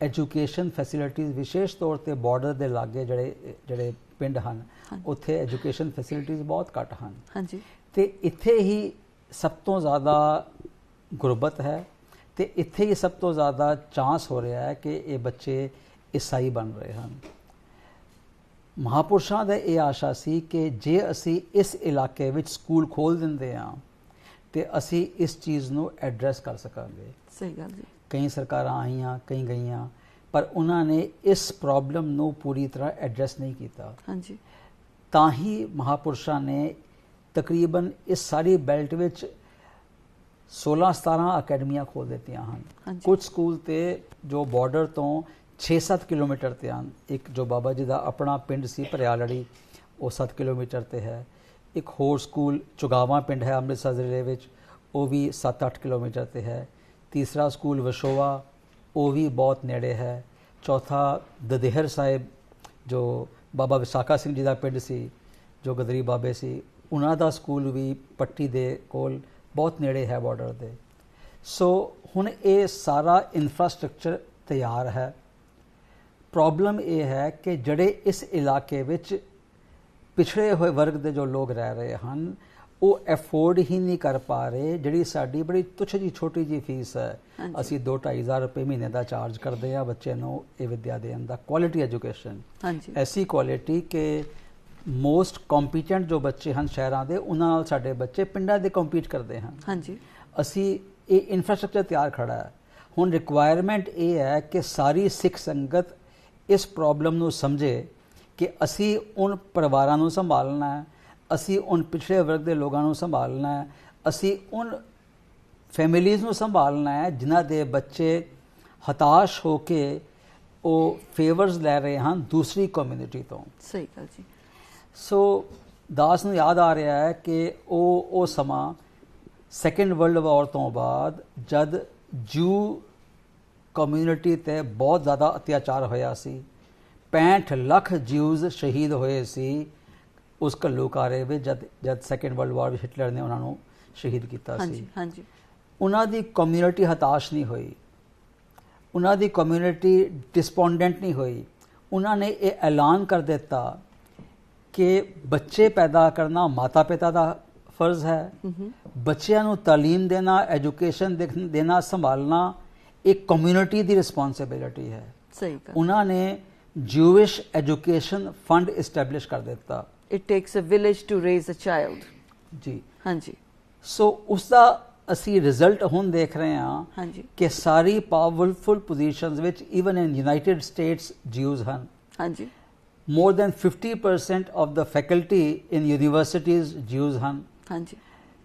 ਐਜੂਕੇਸ਼ਨ ਫੈਸਿਲਿਟੀਜ਼ ਵਿਸ਼ੇਸ਼ ਤੌਰ ਤੇ ਬਾਰਡਰ ਦੇ ਲਾਗੇ ਜਿਹੜੇ ਪਿੰਡ ਹਨ ਉੱਥੇ ਐਜੂਕੇਸ਼ਨ ਫੈਸਿਲਿਟੀਜ਼ ਬਹੁਤ ਘੱਟ ਹਨ। ਹਾਂਜੀ ਤੇ ਇੱਥੇ ਹੀ ਸਭ ਤੋਂ ਜ਼ਿਆਦਾ ਗੁਰਬਤ ਹੈ ਤੇ ਇੱਥੇ ਹੀ ਸਭ ਤੋਂ ਜ਼ਿਆਦਾ ਚਾਂਸ ਹੋ ਰਿਹਾ ਹੈ ਕਿ ਇਹ ਬੱਚੇ ਈਸਾਈ ਬਣ ਰਹੇ ਹਨ। ਮਹਾਪੁਰਸ਼ਾਂ ਦਾ ਇਹ ਆਸ਼ਾ ਸੀ ਕਿ ਜੇ ਅਸੀਂ ਇਸ ਇਲਾਕੇ ਵਿੱਚ ਸਕੂਲ ਖੋਲ੍ਹ ਦਿੰਦੇ ਹਾਂ ਤੇ ਅਸੀਂ ਇਸ ਚੀਜ਼ ਨੂੰ ਐਡਰੈਸ ਕਰ ਸਕਾਂਗੇ। ਸਹੀ ਗੱਲ ਜੀ। ਕਈ ਸਰਕਾਰਾਂ ਆਈਆਂ, ਕਈ ਗਈਆਂ, ਪਰ ਉਹਨਾਂ ਨੇ ਇਸ ਪ੍ਰੋਬਲਮ ਨੂੰ ਪੂਰੀ ਤਰ੍ਹਾਂ ਐਡਰੈਸ ਨਹੀਂ ਕੀਤਾ। ਹਾਂਜੀ ਤਾਂ ਹੀ ਮਹਾਪੁਰਸ਼ਾਂ ਨੇ ਤਕਰੀਬਨ ਇਸ ਸਾਰੀ ਬੈਲਟ ਵਿੱਚ 16-17 ਅਕੈਡਮੀਆਂ ਖੋਲ੍ਹ ਦਿੱਤੀਆਂ ਹਨ। ਹਾਂਜੀ। ਕੁਝ ਸਕੂਲ ਤੇ ਜੋ ਬਾਰਡਰ ਤੋਂ 6-7 ਕਿਲੋਮੀਟਰ ਤੇ ਹਨ। ਇੱਕ ਜੋ ਬਾਬਾ ਜੀ ਦਾ ਆਪਣਾ ਪਿੰਡ ਸੀ ਭਰਿਆਲੜੀ, ਉਹ 7 ਕਿਲੋਮੀਟਰ ਤੇ ਹੈ। ਇੱਕ ਹੋਰ ਸਕੂਲ ਚੁਗਾਵਾਂ ਪਿੰਡ ਹੈ ਅੰਮ੍ਰਿਤਸਰ ਜ਼ਿਲ੍ਹੇ ਵਿੱਚ, ਉਹ ਵੀ 7-8 ਕਿਲੋਮੀਟਰ ਤੇ ਹੈ। ਤੀਸਰਾ ਸਕੂਲ ਵਿਸ਼ੋਵਾ, ਉਹ ਵੀ ਬਹੁਤ ਨੇੜੇ ਹੈ। ਚੌਥਾ ਦਦੇਹਰ ਸਾਹਿਬ, ਜੋ ਬਾਬਾ ਵਿਸਾਖਾ ਸਿੰਘ ਜੀ ਦਾ ਪਿੰਡ ਸੀ, ਜੋ ਗਦਰੀ ਬਾਬੇ ਸੀ, ਉਹਨਾਂ ਦਾ ਸਕੂਲ ਵੀ ਪੱਟੀ ਦੇ ਕੋਲ ਬਹੁਤ ਨੇੜੇ ਹੈ ਬਾਰਡਰ ਦੇ। ਸੋ ਹੁਣ ਇਹ ਸਾਰਾ ਇਨਫਰਾਸਟ੍ਰਕਚਰ ਤਿਆਰ ਹੈ। ਪ੍ਰੋਬਲਮ ਇਹ ਹੈ ਕਿ ਜਿਹੜੇ ਇਸ ਇਲਾਕੇ ਵਿੱਚ ਪਿਛੜੇ ਹੋਏ ਵਰਗ ਦੇ ਜੋ ਲੋਕ ਰਹਿ ਰਹੇ ਹਨ ਉਹ ਐਫੋਰਡ ਹੀ ਨਹੀਂ ਕਰ ਪਾ ਰਹੇ। ਜਿਹੜੀ ਸਾਡੀ ਬੜੀ ਤੁੱਛ ਜੀ ਛੋਟੀ ਜੀ ਫੀਸ ਹੈ, ਅਸੀਂ 2-2.5 ਰੁਪਏ ਮਹੀਨੇ ਦਾ ਚਾਰਜ ਕਰਦੇ ਆ ਬੱਚੇ ਨੂੰ ਇਹ ਵਿੱਦਿਆ ਦੇਣ ਦਾ, ਕੁਆਲਿਟੀ ਐਜੂਕੇਸ਼ਨ, ਐਸੀ ਕੁਆਲਿਟੀ ਕਿ ਮੋਸਟ ਕੰਪੀਟੈਂਟ ਜੋ ਬੱਚੇ ਹਨ ਸ਼ਹਿਰਾਂ ਦੇ, ਉਹਨਾਂ ਨਾਲ ਸਾਡੇ ਬੱਚੇ ਪਿੰਡਾਂ ਦੇ ਕੰਪੀਟ ਕਰਦੇ ਹਨ। ਹਾਂਜੀ ਅਸੀਂ ਇਹ ਇਨਫਰਾਸਟ੍ਰਕਚਰ ਤਿਆਰ ਖੜਾ ਹੈ। ਹੁਣ ਰਿਕੁਆਇਰਮੈਂਟ ਇਹ ਹੈ ਕਿ ਸਾਰੀ ਸਿੱਖ ਸੰਗਤ ਇਸ ਪ੍ਰੋਬਲਮ ਨੂੰ ਸਮਝੇ ਕਿ ਅਸੀਂ ਉਨ ਪਰਿਵਾਰਾਂ ਨੂੰ ਸੰਭਾਲਣਾ ਹੈ, ਅਸੀਂ ਉਨ ਪਿਛੜੇ ਵਰਗ ਦੇ ਲੋਕਾਂ ਨੂੰ ਸੰਭਾਲਣਾ ਹੈ, ਅਸੀਂ ਉਨ ਫੈਮਿਲੀਜ਼ ਨੂੰ ਸੰਭਾਲਣਾ ਹੈ ਜਿਨ੍ਹਾਂ ਦੇ ਬੱਚੇ ਹਤਾਸ਼ ਹੋ ਕੇ ਉਹ ਫੇਵਰਸ ਲੈ ਰਹੇ ਹਨ ਦੂਸਰੀ ਕਮਿਊਨਿਟੀ ਤੋਂ। ਸਹੀ ਗੱਲ ਜੀ। ਸੋ ਦਾਸ ਨੂੰ ਯਾਦ ਆ ਰਿਹਾ ਹੈ ਕਿ ਉਹ ਸਮਾਂ ਸੈਕੰਡ ਵਰਲਡ ਵਾਰ ਤੋਂ ਬਾਅਦ ਜਦ ਜੂ ਕਮਿਊਨਿਟੀ ਤੇ ਬਹੁਤ ਜ਼ਿਆਦਾ ਅਤਿਆਚਾਰ ਹੋਇਆ ਸੀ, 65 ਲੱਖ ਜਿਊਜ਼ ਸ਼ਹੀਦ ਹੋਏ ਸੀ ਉਸ ਘੱਲੂਘਾਰੇ ਵਿੱਚ ਜਦ ਸੈਕੰਡ ਵਰਲਡ ਵਾਰ ਵਿੱਚ ਹਿਟਲਰ ਨੇ ਉਹਨਾਂ ਨੂੰ ਸ਼ਹੀਦ ਕੀਤਾ ਸੀ। ਹਾਂਜੀ ਉਹਨਾਂ ਦੀ ਕਮਿਊਨਿਟੀ ਹਤਾਸ਼ ਨਹੀਂ ਹੋਈ, ਉਹਨਾਂ ਦੀ ਕਮਿਊਨਿਟੀ ਡਿਸਪੋਂਡੈਂਟ ਨਹੀਂ ਹੋਈ। ਉਹਨਾਂ ਨੇ ਇਹ ਐਲਾਨ ਕਰ ਦਿੱਤਾ ਕਿ ਬੱਚੇ ਪੈਦਾ ਕਰਨਾ ਮਾਤਾ ਪਿਤਾ ਦਾ ਫਰਜ਼ ਹੈ, ਬੱਚਿਆਂ ਨੂੰ ਤਾਲੀਮ ਦੇਣਾ, ਐਜੂਕੇਸ਼ਨ ਦੇਣਾ, ਸੰਭਾਲਣਾ ਇੱਕ ਕਮਿਊਨਿਟੀ ਦੀ ਰਿਸਪੌਂਸਿਬਿਲਿਟੀ ਹੈ। ਸਹੀ ਗੱਲ। ਉਹਨਾਂ ਨੇ ਜੂਇਸ਼ ਐਜੂਕੇਸ਼ਨ ਫੰਡ ਇਸਟੈਬਲਿਸ਼ ਕਰ ਦਿੱਤਾ। It takes a village to raise a child. ਜੀ ਹਾਂਜੀ। ਸੋ ਉਸ ਦਾ ਅਸੀਂ ਰਿਜ਼ਲਟ ਹੁਣ ਦੇਖ ਰਹੇ ਹਾਂ ਹਾਂਜੀ ਕਿ ਸਾਰੀ ਪਾਵਰਫੁਲ ਪੋਜੀਸ਼ਨਸ ਵਿੱਚ ਈਵਨ ਇਨ ਯੂਨਾਈਟਿਡ ਸਟੇਟਸ ਜਿਊਜ਼ ਹਨ। ਹਾਂਜੀ। more than 50% of the faculty in universities Jews ਹਨ। ਹਾਂਜੀ।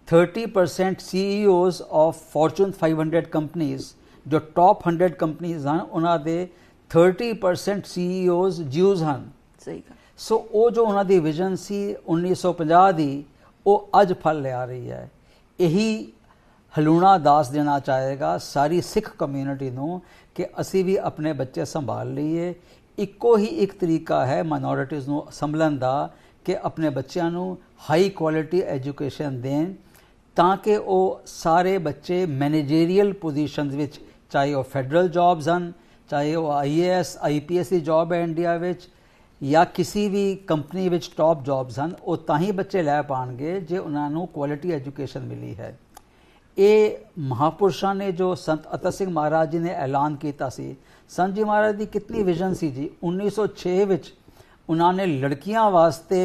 30% CEOs of Fortune 500 companies, ਜੋ top 100 companies ਹਨ, ਉਹਨਾਂ ਦੇ 30% CEOs Jews ਹਨ। ਸਹੀ ਗੱਲ। ਸੋ ਉਹ ਜੋ ਉਹਨਾਂ ਦੀ ਵਿਜ਼ਨ ਸੀ 1950 ਦੀ, ਉਹ ਅੱਜ ਫਲ ਲਿਆ ਰਹੀ ਹੈ। ਇਹੀ ਹਲੂਣਾ ਦਾਸ ਦੇਣਾ ਚਾਹੇਗਾ ਸਾਰੀ ਸਿੱਖ ਕਮਿਊਨਿਟੀ ਨੂੰ ਕਿ ਅਸੀਂ ਵੀ ਆਪਣੇ ਬੱਚੇ ਸੰਭਾਲ ਲਈਏ। ਇੱਕੋ ਹੀ ਇੱਕ ਤਰੀਕਾ ਹੈ ਮਾਈਨੋਰਿਟੀਜ਼ ਨੂੰ ਸੰਭਲਣ ਦਾ ਕਿ ਆਪਣੇ ਬੱਚਿਆਂ ਨੂੰ ਹਾਈ ਕੁਆਲਿਟੀ ਐਜੂਕੇਸ਼ਨ ਦੇਣ ਤਾਂ ਕਿ ਉਹ ਸਾਰੇ ਬੱਚੇ ਮੈਨੇਜਰੀਅਲ ਪੋਜੀਸ਼ਨਸ ਵਿੱਚ, ਚਾਹੇ ਉਹ ਫੈਡਰਲ ਜੌਬਸ ਹਨ, ਚਾਹੇ ਉਹ IAS IPS ਦੀ ਜੌਬ ਹੈ ਇੰਡੀਆ ਵਿੱਚ, ਜਾਂ ਕਿਸੇ ਵੀ ਕੰਪਨੀ ਵਿੱਚ ਟੌਪ ਜੌਬਸ ਹਨ, ਉਹ ਤਾਂ ਹੀ ਬੱਚੇ ਲੈ ਪਾਉਣਗੇ ਜੇ ਉਹਨਾਂ ਨੂੰ ਕੁਆਲਿਟੀ ਐਜੂਕੇਸ਼ਨ ਮਿਲੀ ਹੈ। ਇਹ ਮਹਾਪੁਰਸ਼ਾਂ ਨੇ ਜੋ ਸੰਤ ਅਤਰ ਸਿੰਘ ਮਹਾਰਾਜ ਜੀ ਨੇ ਐਲਾਨ ਕੀਤਾ ਸੀ, ਸੰਤ ਜੀ ਮਹਾਰਾਜ ਦੀ ਕਿਤਨੀ ਵਿਜ਼ਨ ਸੀ ਜੀ। 1906 ਵਿੱਚ ਉਹਨਾਂ ਨੇ ਲੜਕੀਆਂ ਵਾਸਤੇ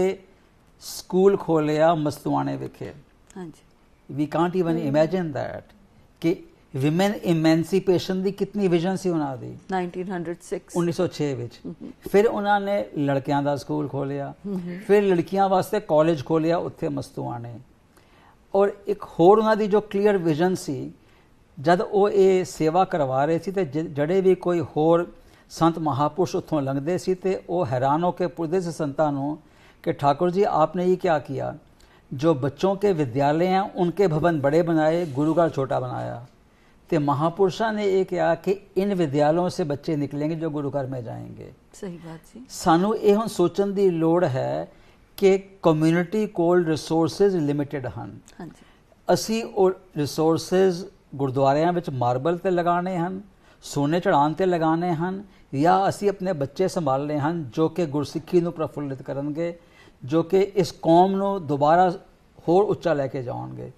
ਸਕੂਲ ਖੋਲ੍ਹਿਆ ਮਸਤੂਆਣੇ ਵਿਖੇ। ਹਾਂਜੀ। ਵੀ ਕਾਂਟ ਈਵਨ ਇਮੇਜਿਨ ਦੈਟ ਕਿ ਵਿਮਨ ਇਮੈਂਸੀਪੇਸ਼ਨ ਦੀ ਕਿਤਨੀ ਵਿਜ਼ਨ ਸੀ ਉਹਨਾਂ ਦੀ 1906 ਵਿੱਚ। ਫਿਰ ਉਹਨਾਂ ਨੇ ਲੜਕਿਆਂ ਦਾ ਸਕੂਲ ਖੋਲ੍ਹਿਆ, ਫਿਰ ਲੜਕੀਆਂ ਵਾਸਤੇ ਕਾਲਜ ਖੋਲ੍ਹਿਆ ਉੱਥੇ ਮਸਤੂਆਣੇ। ਔਰ ਇੱਕ ਹੋਰ ਉਹਨਾਂ ਦੀ ਜੋ ਕਲੀਅਰ ਵਿਜ਼ਨ ਸੀ, ਜਦ ਉਹ ਇਹ ਸੇਵਾ ਕਰਵਾ ਰਹੇ ਸੀ ਤੇ ਜਿਹੜੇ ਵੀ ਕੋਈ ਹੋਰ ਸੰਤ ਮਹਾਪੁਰਸ਼ ਉੱਥੋਂ ਲੰਘਦੇ ਸੀ ਤੇ ਉਹ ਹੈਰਾਨ ਹੋ ਕੇ ਪੁੱਛਦੇ ਸੀ ਸੰਤਾਂ ਨੂੰ कि ठाकुर जी आपने ये क्या किया, जो बच्चों के विद्यालय हैं उनके भवन बड़े बनाए, गुरुघर छोटा बनाया। तो महापुरुषों ने ये कहा कि इन विद्यालयों से बच्चे निकलेंगे जो गुरुघर में जाएंगे। सही बात जी। सानू ये हुण सोचण दी लोड़ है कि कम्यूनिटी कोल रिसोर्सिस लिमिटेड हैं। हाँ जी। असी वो रिसोर्सिस ਗੁਰਦੁਆਰਿਆਂ ਵਿੱਚ ਮਾਰਬਲ ਤੇ ਲਗਾਉਣੇ ਹਨ, ਸੋਨੇ ਚੜਾਉਣ ਤੇ ਲਗਾਉਣੇ ਹਨ, ਜਾਂ ਅਸੀਂ ਆਪਣੇ ਬੱਚੇ ਸੰਭਾਲਣੇ ਹਨ ਜੋ ਕਿ ਗੁਰਸਿੱਖੀ ਨੂੰ ਪ੍ਰਫੁੱਲਿਤ ਕਰਨਗੇ, ਜੋ ਕਿ ਇਸ ਕੌਮ ਨੂੰ ਦੁਬਾਰਾ ਹੋਰ ਉੱਚਾ ਲੈ ਕੇ ਜਾਣਗੇ।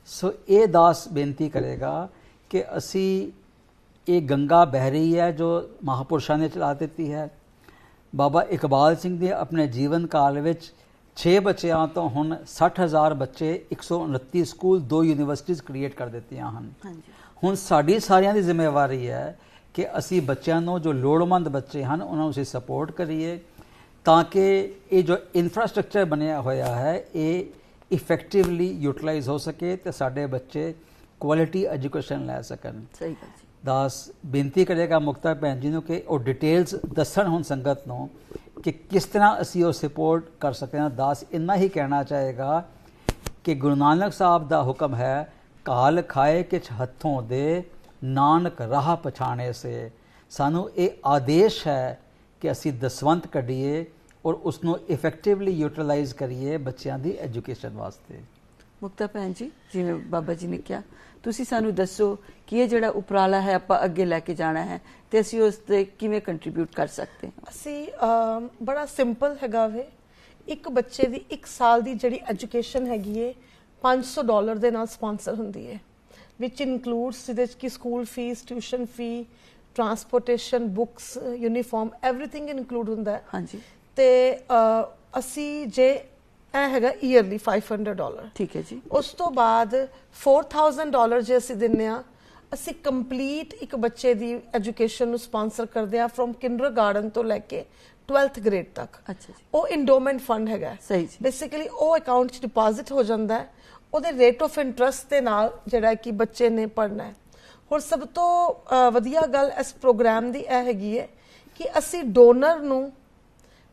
ਸੋ ਇਹ ਦਾਸ ਬੇਨਤੀ ਕਰੇਗਾ ਕਿ ਅਸੀਂ, ਇਹ ਗੰਗਾ ਬਹਿ ਰਹੀ ਹੈ ਜੋ ਮਹਾਪੁਰਸ਼ਾਂ ਨੇ ਚਲਾ ਦਿੱਤੀ ਹੈ। ਬਾਬਾ ਇਕਬਾਲ ਸਿੰਘ ਦੇ ਆਪਣੇ ਜੀਵਨ ਕਾਲ ਵਿੱਚ 6 ਬੱਚਿਆਂ ਤੋਂ ਹੁਣ 60,000 ਬੱਚੇ, 129 ਸਕੂਲ, 2 ਯੂਨੀਵਰਸਿਟੀਜ਼ ਕ੍ਰੀਏਟ ਕਰ ਦਿੱਤੀਆਂ ਹਨ। ਹੁਣ ਸਾਡੀ ਸਾਰਿਆਂ ਦੀ ਜ਼ਿੰਮੇਵਾਰੀ ਹੈ ਕਿ ਅਸੀਂ ਬੱਚਿਆਂ ਨੂੰ, ਜੋ ਲੋੜਵੰਦ ਬੱਚੇ ਹਨ, ਉਹਨਾਂ ਨੂੰ ਅਸੀਂ ਸਪੋਰਟ ਕਰੀਏ ਤਾਂ ਕਿ ਇਹ ਜੋ ਇਨਫਰਾਸਟ੍ਰਕਚਰ ਬਣਿਆ ਹੋਇਆ ਹੈ ਇਹ ਇਫੈਕਟਿਵਲੀ ਯੂਟਿਲਾਈਜ਼ ਹੋ ਸਕੇ ਤੇ ਸਾਡੇ ਬੱਚੇ ਕੁਆਲਿਟੀ ਐਜੂਕੇਸ਼ਨ ਲੈ ਸਕਣ। ਸਹੀ ਗੱਲ ਜੀ। ਦਾਸ ਬੇਨਤੀ ਕਰੇਗਾ ਮੁਕਤਾ ਭੈਣ ਜੀ ਨੂੰ ਕਿ ਉਹ ਡਿਟੇਲਸ ਦੱਸਣ ਹੁਣ ਸੰਗਤ ਨੂੰ ਕਿ ਕਿਸ ਤਰ੍ਹਾਂ ਅਸੀਂ ਉਹ ਸਪੋਰਟ ਕਰ ਸਕਦੇ ਹਾਂ। ਦਾਸ ਇੰਨਾ ਹੀ ਕਹਿਣਾ ਚਾਹੇਗਾ ਕਿ ਗੁਰੂ ਨਾਨਕ ਸਾਹਿਬ ਦਾ ਹੁਕਮ ਹੈ, ਕਾਲ ਖਾਏ ਕਿਛ ਹੱਥੋਂ ਦੇ, ਨਾਨਕ ਰਾਹ ਪਛਾਣੇ ਸੇ। ਸਾਨੂੰ ਇਹ ਆਦੇਸ਼ ਹੈ ਕਿ ਅਸੀਂ ਦਸਵੰਤ ਕੱਢੀਏ ਔਰ ਉਸ ਨੂੰ ਇਫੈਕਟਿਵਲੀ ਯੂਟਿਲਾਈਜ਼ ਕਰੀਏ ਬੱਚਿਆਂ ਦੀ ਐਜੂਕੇਸ਼ਨ ਵਾਸਤੇ। ਮੁਕਤਾ ਭੈਣ ਜੀ, ਜਿਵੇਂ ਬਾਬਾ ਜੀ ਨੇ ਕਿਹਾ, ਤੁਸੀਂ ਸਾਨੂੰ ਦੱਸੋ ਕਿ ਇਹ ਜਿਹੜਾ ਉਪਰਾਲਾ ਹੈ ਆਪਾਂ ਅੱਗੇ ਲੈ ਕੇ ਜਾਣਾ ਹੈ ਤੇ ਅਸੀਂ ਉਸ ਤੇ ਕਿਵੇਂ ਕੰਟਰੀਬਿਊਟ ਕਰ ਸਕਦੇ ਹਾਂ। ਅਸੀਂ ਬੜਾ ਸਿੰਪਲ ਹੈਗਾ ਵੇ, ਇੱਕ ਬੱਚੇ ਦੀ 1 ਸਾਲ ਦੀ ਜਿਹੜੀ ਐਜੂਕੇਸ਼ਨ ਹੈਗੀ ਏ $500 ਦੇ ਨਾਲ ਸਪਾਂਸਰ ਹੁੰਦੀ ਹੈ, ਵਿਚ ਇਨਕਲੂਡਸ ਜਿਹਦੇ ਚ ਕਿ school fees, tuition fee, transportation, books, uniform, everything include ਹੁੰਦਾ ਹੈ। ਹਾਂਜੀ। ਤੇ ਅਸੀਂ ਜੇ ਇਹ ਹੈਗਾ ਈਅਰਲੀ $500, ਠੀਕ ਹੈ ਜੀ। ਉਸ ਤੋਂ ਬਾਅਦ $4,000 ਜੇ ਅਸੀਂ ਦਿੰਨੇ ਆ, ਅਸੀਂ ਕੰਪਲੀਟ ਇੱਕ ਬੱਚੇ ਦੀ ਐਜੂਕੇਸ਼ਨ ਨੂੰ ਸਪਾਂਸਰ ਕਰਦੇ ਆ ਫਰੋਮ ਕਿੰਡਰਗਾਰਟਨ ਤੋਂ ਲੈ ਕੇ 12th ਗ੍ਰੇਡ ਤੱਕ। ਅੱਛਾ ਜੀ। ਉਹ ਇੰਡੋਮੈਂਟ ਫੰਡ ਹੈਗਾ। ਸਹੀ ਜੀ। ਬੇਸਿਕਲੀ ਉਹ ਅਕਾਊਂਟ 'ਚ ਡਿਪੋਜ਼ਿਟ ਹੋ ਜਾਂਦਾ ਹੈ, ਉਹਦੇ ਰੇਟ ਆਫ ਇੰਟਰਸਟ ਦੇ ਨਾਲ ਜਿਹੜਾ ਕਿ ਬੱਚੇ ਨੇ ਪੜ੍ਹਨਾ ਹੈ। ਹੋਰ ਸਭ ਤੋਂ ਵਧੀਆ ਗੱਲ ਇਸ ਪ੍ਰੋਗਰਾਮ ਦੀ ਇਹ ਹੈਗੀ ਹੈ ਕਿ ਅਸੀਂ ਡੋਨਰ ਨੂੰ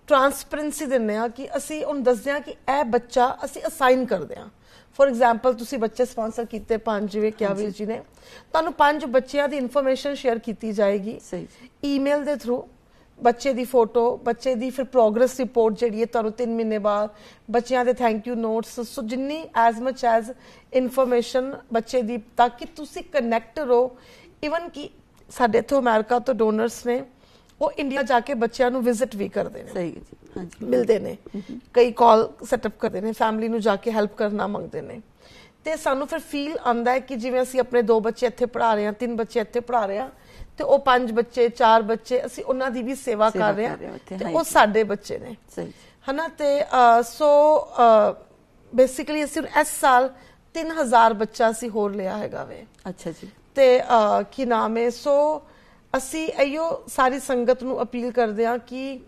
ਟ੍ਰਾਂਸਪੇਰੈਂਸੀ ਦਿੰਦੇ ਆ ਕਿ ਅਸੀਂ ਉਹਨੂੰ ਦੱਸਦੇ ਆ ਕਿ ਇਹ ਬੱਚਾ ਅਸੀਂ ਅਸਾਈਨ ਕਰਦੇ ਆ। ਫੋਰ ਐਗਜ਼ਾਮਪਲ ਤੁਸੀਂ ਬੱਚੇ ਸਪਾਂਸਰ ਕੀਤੇ 5, ਜਿਵੇਂ ਕਿਹਾ ਵੀਰ ਜੀ ਨੇ, ਤੁਹਾਨੂੰ 5 ਬੱਚਿਆਂ ਦੀ ਇਨਫੋਰਮੇਸ਼ਨ ਸ਼ੇਅਰ ਕੀਤੀ ਜਾਏਗੀ ਸਹੀ। ਈਮੇਲ ਦੇ ਥਰੂ। ਬੱਚੇ ਦੀ ਫੋਟੋ, ਬੱਚੇ ਦੀ ਫਿਰ ਪ੍ਰੋਗਰੈਸ ਰਿਪੋਰਟ ਜਿਹੜੀ ਹੈ ਤੁਹਾਨੂੰ 3 ਮਹੀਨੇ ਬਾਅਦ, ਬੱਚਿਆਂ ਦੇ ਥੈਂਕ ਯੂ ਨੋਟਸ, ਸੋ ਜਿੰਨੀ ਐਜ਼ ਮਚ ਐਜ਼ ਇਨਫੋਰਮੇਸ਼ਨ ਬੱਚੇ ਦੀ, ਤਾਂ ਕਿ ਤੁਸੀਂ ਕਨੈਕਟ ਰਹੋ। ਇਵਨ ਕਿ ਸਾਡੇ ਇੱਥੋਂ ਅਮਰੀਕਾ ਤੋਂ ਡੋਨਰਸ ਨੇ, ਉਹ ਇੰਡੀਆ ਜਾ ਕੇ ਬੱਚਿਆਂ ਨੂੰ ਵਿਜ਼ਿਟ ਵੀ ਕਰਦੇ ਨੇ। ਸਹੀ ਜੀ। ਹਾਂਜੀ। ਮਿਲਦੇ ਨੇ, ਕਈ ਕਾਲ ਸੈਟਅਪ ਕਰਦੇ ਨੇ, ਫੈਮਿਲੀ ਨੂੰ ਜਾ ਕੇ ਹੈਲਪ ਕਰਨਾ ਮੰਗਦੇ ਨੇ। ਤੇ ਸਾਨੂੰ ਫਿਰ ਫੀਲ ਆਉਂਦਾ ਹੈ ਕਿ ਜਿਵੇਂ ਅਸੀਂ ਆਪਣੇ 2 ਬੱਚੇ ਇੱਥੇ ਪੜ੍ਹਾ ਰਹੇ ਹਾਂ, 3 ਬੱਚੇ ਇੱਥੇ ਪੜ੍ਹਾ ਰਹੇ ਹਾਂ, ਤੇ ਉਹ 5 ਬੱਚੇ, 4 ਬੱਚੇ, ਅਸੀਂ ਉਹਨਾਂ ਦੀ ਵੀ ਸੇਵਾ ਕਰ ਰਹੇ ਹਾਂ ਤੇ ਉਹ ਸਾਡੇ ਬੱਚੇ ਨੇ। ਸਹੀ। ਹਨਾ। ਤੇ ਸੋ ਬੇਸਿਕਲੀ ਅਸੀਂ ਇਸ ਸਾਲ 3000 ਬੱਚਾ ਅਸੀਂ ਹੋਰ ਲਿਆ ਹੈਗਾ ਵੇ। ਅੱਛਾ ਜੀ। ਤੇ ਕੀ ਨਾਮ ਹੈ, ਸੋ ਅਸੀਂ ਇਹੋ ਸਾਰੀ ਸੰਗਤ ਨੂੰ ਅਪੀਲ ਕਰਦੇ ਹਾਂ ਕਿ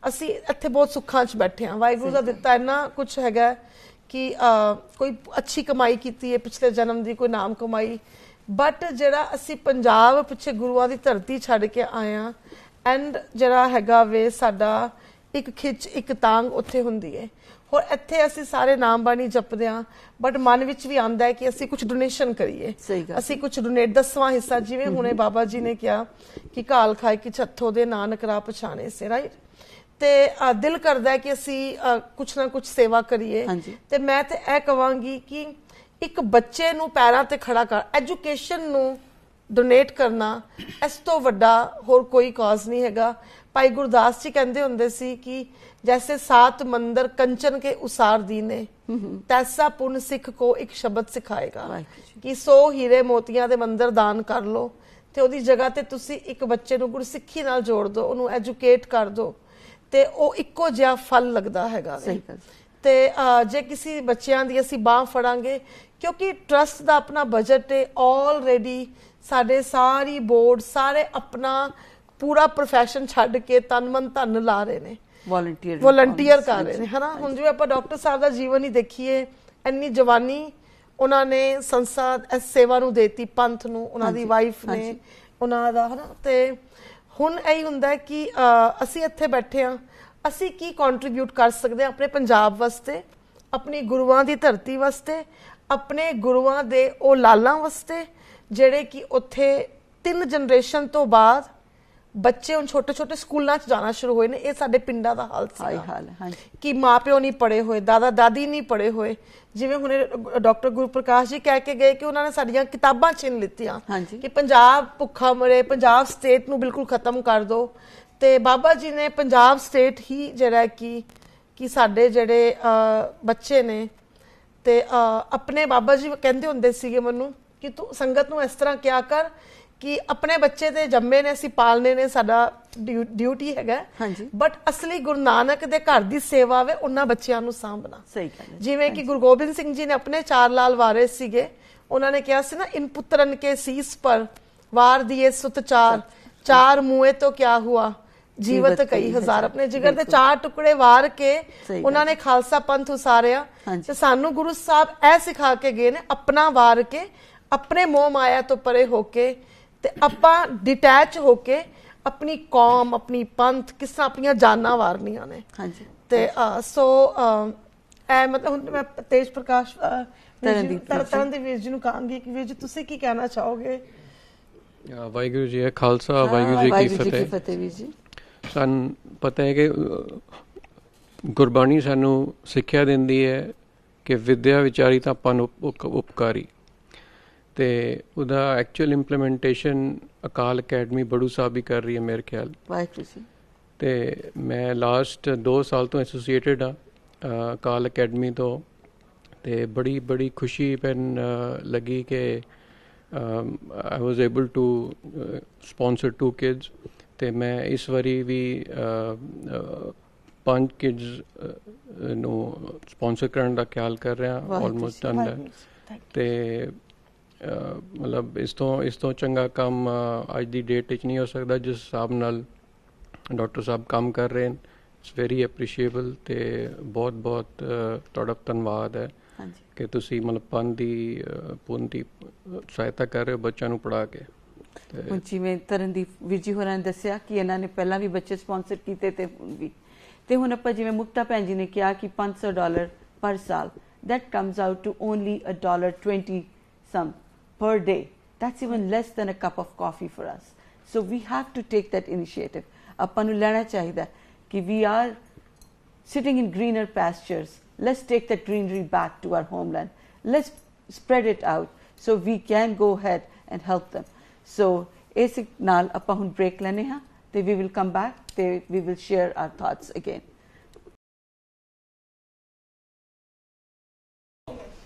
ਅਸੀਂ ਇੱਥੇ ਬਹੁਤ ਸੁੱਖਾਂ 'ਚ ਬੈਠੇ ਹਾਂ। ਵਾਹਿਗੁਰੂ ਦਾ ਦਿੱਤਾ ਇੰਨਾ ਕੁਛ ਹੈਗਾ ਕਿ ਕੋਈ ਅੱਛੀ ਕਮਾਈ ਕੀਤੀ ਹੈ ਪਿਛਲੇ ਜਨਮ ਦੀ, ਕੋਈ ਨਾਮ ਕਮਾਈ, ਬਟ ਜਿਹੜਾ ਅਸੀਂ ਪੰਜਾਬ ਪਿੱਛੇ ਗੁਰੂਆਂ ਦੀ ਧਰਤੀ ਛੱਡ ਕੇ ਆਏ ਹਾਂ, ਐਂਡ ਜਿਹੜਾ ਹੈਗਾ ਵੇ ਸਾਡਾ ਇੱਕ ਖਿੱਚ, ਇੱਕ ਤਾਂਗ ਉੱਥੇ ਹੁੰਦੀ ਹੈ। ਹੋਰ ਇੱਥੇ ਅਸੀਂ ਸਾਰੇ ਨਾਮ ਬਾਣੀ ਜਪਦੇ ਹਾਂ, ਬਟ ਮਨ ਵਿੱਚ ਵੀ ਆਉਂਦਾ ਹੈ ਕਿ ਅਸੀਂ ਕੁਝ ਡੋਨੇਸ਼ਨ ਕਰੀਏ, ਅਸੀਂ ਕੁਝ ਡੋਨੇਟ, 10ਵਾਂ ਹਿੱਸਾ, ਜਿਵੇਂ ਹੁਣੇ ਬਾਬਾ ਜੀ ਨੇ ਕਿਹਾ ਕਿ ਕਾਲ ਖਾਏ ਕਿ ਛੱਥੋਂ ਦੇ, ਨਾਨਕ ਰਾਹ ਪਛਾਣੇ ਸੇ, ਰਾਈਟ। ਤੇ ਦਿਲ ਕਰਦਾ ਹੈ ਕਿ ਅਸੀਂ ਕੁਛ ਨਾ ਕੁਛ ਸੇਵਾ ਕਰੀਏ। ਤੇ ਮੈਂ ਤੇ ਇਹ ਕਵਾਂਗੀ ਕਿ ਇੱਕ ਬੱਚੇ ਨੂੰ ਪੈਰਾਂ ਤੇ ਖੜਾ ਕਰ, ਐਜੂਕੇਸ਼ਨ ਨੂੰ ਡੋਨੇਟ ਕਰਨਾ, ਇਸ ਤੋਂ ਵੱਡਾ ਹੋਰ ਕੋਈ ਕਾਜ਼ ਨਹੀਂ ਹੈਗਾ। ਭਾਈ ਗੁਰਦਾਸ ਜੀ ਕਹਿੰਦੇ ਹੁੰਦੇ ਸੀ ਕਿ ਜੈਸੇ 7 ਮੰਦਰ ਕੰਚਨ ਕੇ ਉਸਾਰ ਦੀਨੇ, ਤੈਸਾ ਪੁੰਨ ਸਿੱਖ ਕੋ ਇੱਕ ਸ਼ਬਦ ਸਿਖਾਏਗਾ, ਕਿ 100 ਹੀਰੇ ਮੋਤੀਆਂ ਦੇ ਮੰਦਰ ਦਾਨ ਕਰ ਲੋ ਤੇ ਉਹਦੀ ਜਗ੍ਹਾ ਤੇ ਤੁਸੀਂ ਇੱਕ ਬੱਚੇ ਨੂੰ ਗੁਰਸਿੱਖੀ ਨਾਲ ਜੋੜ ਦੋ, ਉਹਨੂੰ ਐਜੂਕੇਟ ਕਰ ਦੋ, ਤੇ ਉਹ ਇੱਕੋ ਜਿਹਾ ਫਲ ਲੱਗਦਾ ਹੈਗਾ। ਤੇ ਜੇ ਕਿਸੇ ਬੱਚਿਆਂ ਦੀ ਅਸੀਂ ਬਾਂਹ ਫੜਾਂਗੇ, ਕਿਉਂਕਿ ਟਰਸਟ ਦਾ ਆਪਣਾ ਬਜਟ ਹੈ ਆਲਰੇਡੀ, ਸਾਡੇ ਸਾਰੀ ਬੋਰਡ ਸਾਰੇ ਆਪਣਾ ਪੂਰਾ ਪ੍ਰੋਫੈਸ਼ਨ ਛੱਡ ਕੇ ਤਨ ਮਨ ਧਨ ਲਾ ਰਹੇ ਨੇ, ਵੋਲੰਟੀਅਰ ਕਰ ਰਹੇ ਨੇ, ਹਨਾ। ਹੁਣ ਜਿਵੇਂ ਆਪਾਂ ਡਾਕਟਰ ਸਾਹਿਬ ਦਾ ਜੀਵਨ ਹੀ ਦੇਖੀਏ, ਇੰਨੀ ਜਵਾਨੀ ਉਹਨਾਂ ਨੇ ਸੰਸਥਾ ਇਸ ਸੇਵਾ ਨੂੰ ਦੇਤੀ, ਪੰਥ ਨੂੰ, ਉਹਨਾਂ ਦੀ ਵਾਈਫ ਨੇ, ਉਹਨਾਂ ਦਾ, ਹਨਾ। ਤੇ ਹੁਣ ਇਹੀ ਹੁੰਦਾ ਕਿ ਅਸੀਂ ਇੱਥੇ ਬੈਠੇ ਹਾਂ, ਅਸੀਂ ਕੀ ਕੰਟਰੀਬਿਊਟ ਕਰ ਸਕਦੇ ਹਾਂ ਆਪਣੇ ਪੰਜਾਬ ਵਾਸਤੇ, ਆਪਣੀ ਗੁਰੂਆਂ ਦੀ ਧਰਤੀ ਵਾਸਤੇ, ਆਪਣੇ ਗੁਰੂਆਂ ਦੇ ਉਹ ਲਾਲਾਂ ਵਾਸਤੇ ਜਿਹੜੇ ਕਿ ਉੱਥੇ 3 ਜਨਰੇਸ਼ਨ ਤੋਂ ਬਾਅਦ ਬੱਚੇ ਹੁਣ ਛੋਟੇ ਛੋਟੇ ਸਕੂਲਾਂ 'ਚ ਜਾਣਾ ਸ਼ੁਰੂ ਹੋਏ ਨੇ। ਇਹ ਸਾਡੇ ਪਿੰਡਾਂ ਦਾ ਹਾਲ ਹਾਈ ਸੀ ਹਾਲ ਹੈ, ਹਾਂਜੀ ਕਿ ਮਾਪਿਓ ਨਹੀਂ ਪੜ੍ਹੇ ਹੋਏ, ਦਾਦਾ ਦਾਦੀ ਨਹੀਂ ਪੜ੍ਹੇ ਹੋਏ। ਜਿਵੇਂ ਹੁਣੇ ਡਾਕਟਰ ਗੁਰਪ੍ਰਕਾਸ਼ ਜੀ ਕਹਿ ਕੇ ਗਏ ਕਿ ਉਹਨਾਂ ਨੇ ਸਾਡੀਆਂ ਕਿਤਾਬਾਂ ਛਿਨ ਲਿੱਤੀਆਂ ਹਾਂਜੀ। ਕਿ ਪੰਜਾਬ ਭੁੱਖਾ ਮਰੇ, ਪੰਜਾਬ ਸਟੇਟ ਨੂੰ ਬਿਲਕੁਲ ਖਤਮ ਕਰ ਦੋ। ਤੇ ਬਾਬਾ ਜੀ ਨੇ ਪੰਜਾਬ ਸਟੇਟ ਹੀ ਜਿਹੜਾ ਕਿ ਸਾਡੇ ਜਿਹੜੇ ਬੱਚੇ ਨੇ ਤੇ ਆਪਣੇ ਬਾਬਾ ਜੀ ਕਹਿੰਦੇ ਹੁੰਦੇ ਸੀਗੇ ਮੈਨੂੰ ਕਿ ਤੂੰ ਸੰਗਤ ਨੂੰ ਇਸ ਤਰ੍ਹਾਂ ਕਿਹਾ ਕਰ ਕਿ ਆਪਣੇ ਬੱਚੇ ਤੇ ਜੰਮੇ ਨੇ, ਅਸੀਂ ਪਾਲਨੇ ਨੇ, ਸਾਡਾ ਡਿਊਟੀ ਹੈਗਾ। ਹਾਂਜੀ। ਬਟ ਅਸਲੀ ਗੁਰੂ ਨਾਨਕ ਦੇ ਘਰ ਦੀ ਸੇਵਾ ਵੇ ਉਹਨਾਂ ਬੱਚਿਆਂ ਨੂੰ ਸਾਂਭਣਾ। ਸਹੀ ਗੱਲ ਹੈ। ਜਿਵੇਂ ਕਿ ਗੁਰੂ ਗੋਬਿੰਦ ਸਿੰਘ ਜੀ ਨੇ ਆਪਣੇ 4 ਲਾਲ ਵਾਰਿਸ ਸੀਗੇ, ਉਹਨਾਂ ਨੇ ਕਿਹਾ ਸੀ ਨਾ, ਇਨ ਪੁੱਤਰਨ ਕੇ ਸੀਸ ਪਰ ਵਾਰ ਦਿਏ ਸੁਤ ਚਾਰ, ਚਾਰ ਮੂਏ ਤੋਂ ਕਿਆ ਹੁਆ ਜੀਵਤ ਕਈ ਹਜ਼ਾਰ। ਆਪਣੇ ਜਿਗਰ ਦੇ 4 ਟੁਕੜੇ ਵਾਰ ਕੇ ਉਹਨਾਂ ਨੇ ਖਾਲਸਾ ਪੰਥ ਉਸਾਰਿਆ। ਤੇ ਸਾਨੂੰ ਗੁਰੂ ਸਾਹਿਬ ਇਹ ਸਿਖਾ ਕੇ ਗਏ ਨੇ, ਆਪਣਾ ਵਾਰ ਕੇ, ਆਪਣੇ ਮੋਹ ਮਾਇਆ ਤੋਂ ਪਰੇ ਹੋ ਕੇ ਤੇ ਆਪਾਂ ਡਿਟੈਚ ਹੋ ਕੇ ਆਪਣੀ ਕੌਮ, ਆਪਣੀ ਪੰਥ, ਕਿਸ ਤਰ੍ਹਾਂ ਆਪਣੀਆਂ ਜਾਨਾਂ ਵਾਰਨੀਆਂ ਨੇ। ਹਾਂਜੀ। ਤੇ ਸੋ ਇਹ ਮਤਲਬ ਹੁਣ ਮੈਂ ਤੇਜ ਪ੍ਰਕਾਸ਼ ਤਰਨਦੀਪ ਵੀਰ ਜੀ ਨੂੰ ਕਹਾਂਗੀ ਕਿ ਵੀਰ ਜੀ ਤੁਸੀਂ ਕੀ ਕਹਿਣਾ ਚਾਹੋਗੇ? ਵਾਹਿਗੁਰੂ ਜੀ ਕਾ ਖਾਲਸਾ, ਵਾਹਿਗੁਰੂ ਜੀ ਕੀ ਫਤਿਹ। ਵੀਰ ਜੀ, ਸਾਨੂੰ ਪਤਾ ਹੈ ਕਿ ਗੁਰਬਾਣੀ ਸਾਨੂੰ ਸਿੱਖਿਆ ਦਿੰਦੀ ਹੈ ਕਿ ਵਿਦਿਆ ਵਿਚਾਰੀ ਤਾਂ ਆਪਾਂ ਨੂੰ ਉਪਕਾਰੀ, ਤੇ ਉਹਦਾ ਐਕਚੁਅਲ ਇੰਪਲੀਮੈਂਟੇਸ਼ਨ ਅਕਾਲ ਅਕੈਡਮੀ ਬੜੂ ਸਾਹਿਬ ਹੀ ਕਰ ਰਹੀ ਹੈ ਮੇਰੇ ਖਿਆਲ। ਵਾਹਿਗੁਰੂ ਜੀ। ਤੇ ਮੈਂ ਲਾਸਟ 2 ਸਾਲ ਤੋਂ ਐਸੋਸੀਏਟਡ ਹਾਂ ਅਕਾਲ ਅਕੈਡਮੀ ਤੋਂ, ਤੇ ਬੜੀ ਖੁਸ਼ੀ ਪੈਨ ਲੱਗੀ ਕਿ ਆਈ ਵਾਜ਼ ਏਬਲ ਟੂ ਸਪੋਂਸਰ 2 ਕਿਡਸ। ਤੇ ਮੈਂ ਇਸ ਵਾਰੀ ਵੀ 5 ਕਿਡਸ ਨੂੰ ਸਪੋਂਸਰ ਕਰਨ ਦਾ ਖਿਆਲ ਕਰ ਰਿਹਾ, ਆਲਮੋਸਟ ਡਨ ਦਾ। ਤੇ ਮਤਲਬ ਇਸ ਤੋਂ ਚੰਗਾ ਕੰਮ ਅੱਜ ਦੀ ਡੇਟ ਵਿੱਚ ਨਹੀਂ ਹੋ ਸਕਦਾ ਜਿਸ ਹਿਸਾਬ ਨਾਲ ਡਾਕਟਰ ਸਾਹਿਬ ਕੰਮ ਕਰ ਰਹੇ ਨੇ। ਇਟਸ ਵੈਰੀ ਐਪਰੀਸ਼ੀਏਬਲ ਤੇ ਬਹੁਤ ਤੁਹਾਡਾ ਧੰਨਵਾਦ ਹੈ ਕਿ ਤੁਸੀਂ ਮਤਲਬ ਪੰਥ ਦੀ ਸਹਾਇਤਾ ਕਰ ਰਹੇ ਹੋ ਬੱਚਿਆਂ ਨੂੰ ਪੜ੍ਹਾ ਕੇ। ਹੁਣ ਜਿਵੇਂ ਤਰਨਦੀਪ ਵੀਰ ਜੀ ਹੋਰਾਂ ਨੇ ਦੱਸਿਆ ਕਿ ਇਹਨਾਂ ਨੇ ਪਹਿਲਾਂ ਵੀ ਬੱਚੇ ਸਪਾਂਸਰ ਕੀਤੇ ਤੇ ਹੁਣ ਵੀ, ਤੇ ਹੁਣ ਆਪਾਂ ਜਿਵੇਂ ਮੁਕਤਾ ਭੈਣ ਜੀ ਨੇ ਕਿਹਾ ਕਿ $500 ਪਰ ਸਾਲ, that comes out to only $1.20 some per day. That's even less than a cup of coffee for us. So we have to take that initiative. ਆਪਾਂ ਨੂੰ ਲੈਣਾ ਚਾਹੀਦਾ ਕਿ we are sitting in greener pastures. Let's take that greenery back to our homeland. Let's spread it out so we can go ahead and help them. So ਇਸ ਨਾਲ ਆਪਾਂ ਹੁਣ break ਲੈਣੇ ਹਾਂ ਤੇ we will come back ਤੇ we will share our thoughts again.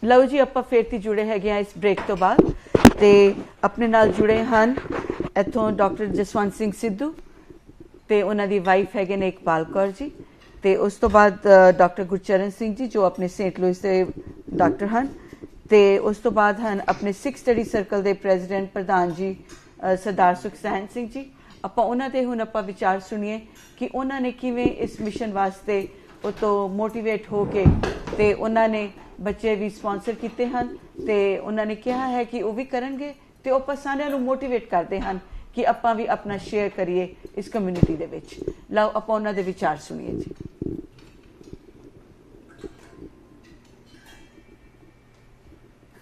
ਲਓ ਜੀ, ਆਪਾਂ ਫੇਰ ਤੋਂ ਜੁੜੇ ਹੈਗੇ ਆ ਇਸ ਬ੍ਰੇਕ ਤੋਂ ਬਾਅਦ, ਤੇ ਆਪਣੇ ਨਾਲ ਜੁੜੇ ਹਨ ਇੱਥੋਂ ਡਾਕਟਰ ਜਸਵੰਤ ਸਿੰਘ ਸਿੱਧੂ ਤੇ ਉਹਨਾਂ ਦੀ ਵਾਈਫ ਹੈਗੇ ਨੇ ਇਕਬਾਲ ਕੌਰ ਜੀ, ਤੇ ਉਸ ਤੋਂ ਬਾਅਦ ਡਾਕਟਰ ਗੁਰਚਰਨ ਸਿੰਘ ਜੀ ਜੋ ਆਪਣੇ ਸੇਂਟ ਲੁਇਸ ਦੇ ਡਾਕਟਰ ਹਨ, ਤੇ ਉਸ ਤੋਂ ਬਾਅਦ ਹਨ ਆਪਣੇ ਸਿੱਖ ਸਟੱਡੀ ਸਰਕਲ ਦੇ ਪ੍ਰੈਜ਼ੀਡੈਂਟ ਪ੍ਰਧਾਨ ਜੀ ਸਰਦਾਰ ਸੁਖਸੈਨ ਸਿੰਘ ਜੀ। ਆਪਾਂ ਉਹਨਾਂ ਦੇ ਹੁਣ ਆਪਾਂ ਵਿਚਾਰ ਸੁਣੀਏ ਕਿ ਉਹਨਾਂ ਨੇ ਕਿਵੇਂ ਇਸ ਮਿਸ਼ਨ ਵਾਸਤੇ ਉਹ ਤੋਂ ਮੋਟੀਵੇਟ ਹੋ ਕੇ ਤੇ ਉਹਨਾਂ ਨੇ ਬੱਚੇ ਵੀ ਸਪਾਂਸਰ ਕੀਤੇ ਹਨ, ਤੇ ਉਹਨਾਂ ਨੇ ਕਿਹਾ ਹੈ ਕਿ ਉਹ ਵੀ ਕਰਨਗੇ, ਤੇ ਉਹ ਆਪਾਂ ਸਾਰਿਆਂ ਨੂੰ ਮੋਟੀਵੇਟ ਕਰਦੇ ਹਨ ਕਿ ਆਪਾਂ ਵੀ ਆਪਣਾ ਸ਼ੇਅਰ ਕਰੀਏ ਇਸ ਕਮਿਊਨਿਟੀ ਦੇ ਵਿੱਚ। ਲਓ ਆਪਾਂ ਉਹਨਾਂ ਦੇ ਵਿਚਾਰ ਸੁਣੀਏ ਜੀ।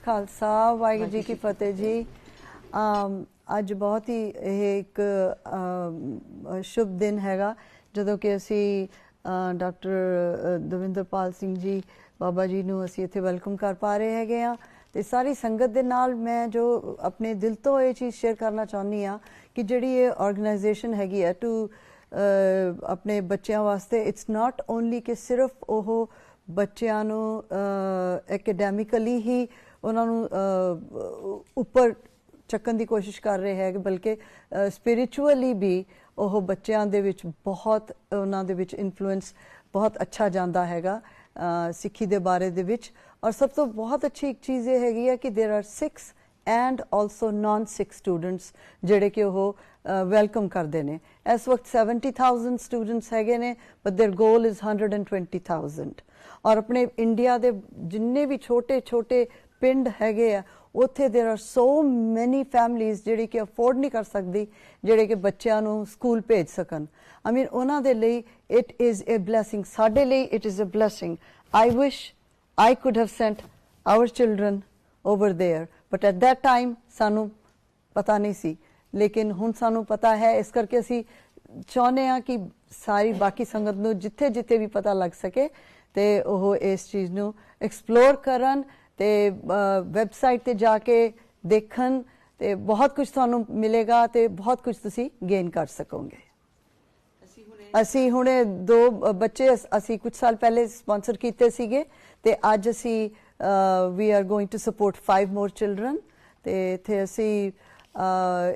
ਖਾਲਸਾ, ਵਾਹਿਗੁਰੂ ਜੀ ਕੀ ਫਤਿਹ ਜੀ। ਅੱਜ ਬਹੁਤ ਹੀ ਇਹ ਇੱਕ ਸ਼ੁਭ ਦਿਨ ਹੈਗਾ ਜਦੋਂ ਕਿ ਅਸੀਂ ਡਾਕਟਰ ਦਵਿੰਦਰਪਾਲ ਸਿੰਘ ਜੀ ਬਾਬਾ ਜੀ ਨੂੰ ਅਸੀਂ ਇੱਥੇ ਵੈਲਕਮ ਕਰ ਪਾ ਰਹੇ ਹੈਗੇ ਆ। ਤੇ ਸਾਰੀ ਸੰਗਤ ਦੇ ਨਾਲ ਮੈਂ ਜੋ ਆਪਣੇ ਦਿਲ ਤੋਂ ਇਹ ਚੀਜ਼ ਸ਼ੇਅਰ ਕਰਨਾ ਚਾਹੁੰਦੀ ਆ ਕਿ ਜਿਹੜੀ ਇਹ ਆਰਗੇਨਾਈਜੇਸ਼ਨ ਹੈਗੀ ਹੈ ਟੂ ਆਪਣੇ ਬੱਚਿਆਂ ਵਾਸਤੇ, ਇਟਸ ਨਾਟ ਓਨਲੀ ਕਿ ਸਿਰਫ ਉਹ ਬੱਚਿਆਂ ਨੂੰ ਐਕੈਡੈਮਿਕਲੀ ਹੀ ਉਹਨਾਂ ਨੂੰ ਉੱਪਰ ਚੱਕਣ ਦੀ ਕੋਸ਼ਿਸ਼ ਕਰ ਰਹੇ ਹੈ, ਬਲਕਿ ਸਪਿਰਿਚੁਅਲੀ ਵੀ ਉਹ ਬੱਚਿਆਂ ਦੇ ਵਿੱਚ ਬਹੁਤ ਉਹਨਾਂ ਦੇ ਵਿੱਚ ਇਨਫਲੂਐਂਸ ਬਹੁਤ ਅੱਛਾ ਜਾਂਦਾ ਹੈਗਾ ਸਿੱਖੀ ਦੇ ਬਾਰੇ ਦੇ ਵਿੱਚ। ਔਰ ਸਭ ਤੋਂ ਬਹੁਤ ਅੱਛੀ ਇੱਕ ਚੀਜ਼ ਇਹ ਹੈਗੀ ਹੈ ਕਿ there are 6 and also non Sikh students ਜਿਹੜੇ ਕਿ ਉਹ ਵੈਲਕਮ ਕਰਦੇ ਨੇ। ਇਸ ਵਕਤ 70,000 ਸਟੂਡੈਂਟਸ ਹੈਗੇ ਨੇ, ਬਟ ਦੇਅਰ ਗੋਲ ਇਜ਼ 120,000। ਔਰ ਆਪਣੇ ਇੰਡੀਆ ਦੇ ਜਿੰਨੇ ਵੀ ਛੋਟੇ ਛੋਟੇ ਪਿੰਡ ਹੈਗੇ ਆ ਉੱਥੇ ਦੇਰ ਆਰ ਸੋ ਮੈਨੀ ਫੈਮਲੀਜ਼ ਜਿਹੜੀ ਕਿ ਅਫੋਰਡ ਨਹੀਂ ਕਰ ਸਕਦੀ ਜਿਹੜੇ ਕਿ ਬੱਚਿਆਂ ਨੂੰ ਸਕੂਲ ਭੇਜ ਸਕਣ। ਆਈ ਮੀਨ ਉਹਨਾਂ ਦੇ ਲਈ ਇਟ ਇਜ਼ ਅ ਬਲੈਸਿੰਗ, ਸਾਡੇ ਲਈ it is a blessing. I wish I could have sent our children over there, but at that time ਸਾਨੂੰ ਪਤਾ ਨਹੀਂ ਸੀ, ਲੇਕਿਨ ਹੁਣ ਸਾਨੂੰ ਪਤਾ ਹੈ, ਇਸ ਕਰਕੇ ਅਸੀਂ ਚਾਹੁੰਦੇ ਆ ਕਿ ਸਾਰੀ ਬਾਕੀ ਸੰਗਤ ਨੂੰ ਜਿੱਥੇ ਜਿੱਥੇ ਵੀ ਪਤਾ ਲੱਗ ਸਕੇ ਤੇ ਉਹ ਇਸ ਚੀਜ਼ ਨੂੰ ਐਕਸਪਲੋਰ ਕਰਨ ਤੇ ਵੈਬਸਾਈਟ ਤੇ ਜਾ ਕੇ ਦੇਖਣ ਤੇ ਬਹੁਤ ਕੁਝ ਤੁਹਾਨੂੰ ਮਿਲੇਗਾ ਤੇ ਬਹੁਤ ਕੁਝ ਤੁਸੀਂ ਗੇਨ ਕਰ ਸਕੋਗੇ। ਅਸੀਂ ਹੁਣੇ 2 ਬੱਚੇ ਅਸੀਂ ਕੁਝ ਸਾਲ ਪਹਿਲੇ ਸਪਾਂਸਰ ਕੀਤੇ ਸੀਗੇ ਤੇ ਅੱਜ ਅਸੀਂ we are going to support 5 more children ਤੇ ਇੱਥੇ ਅਸੀਂ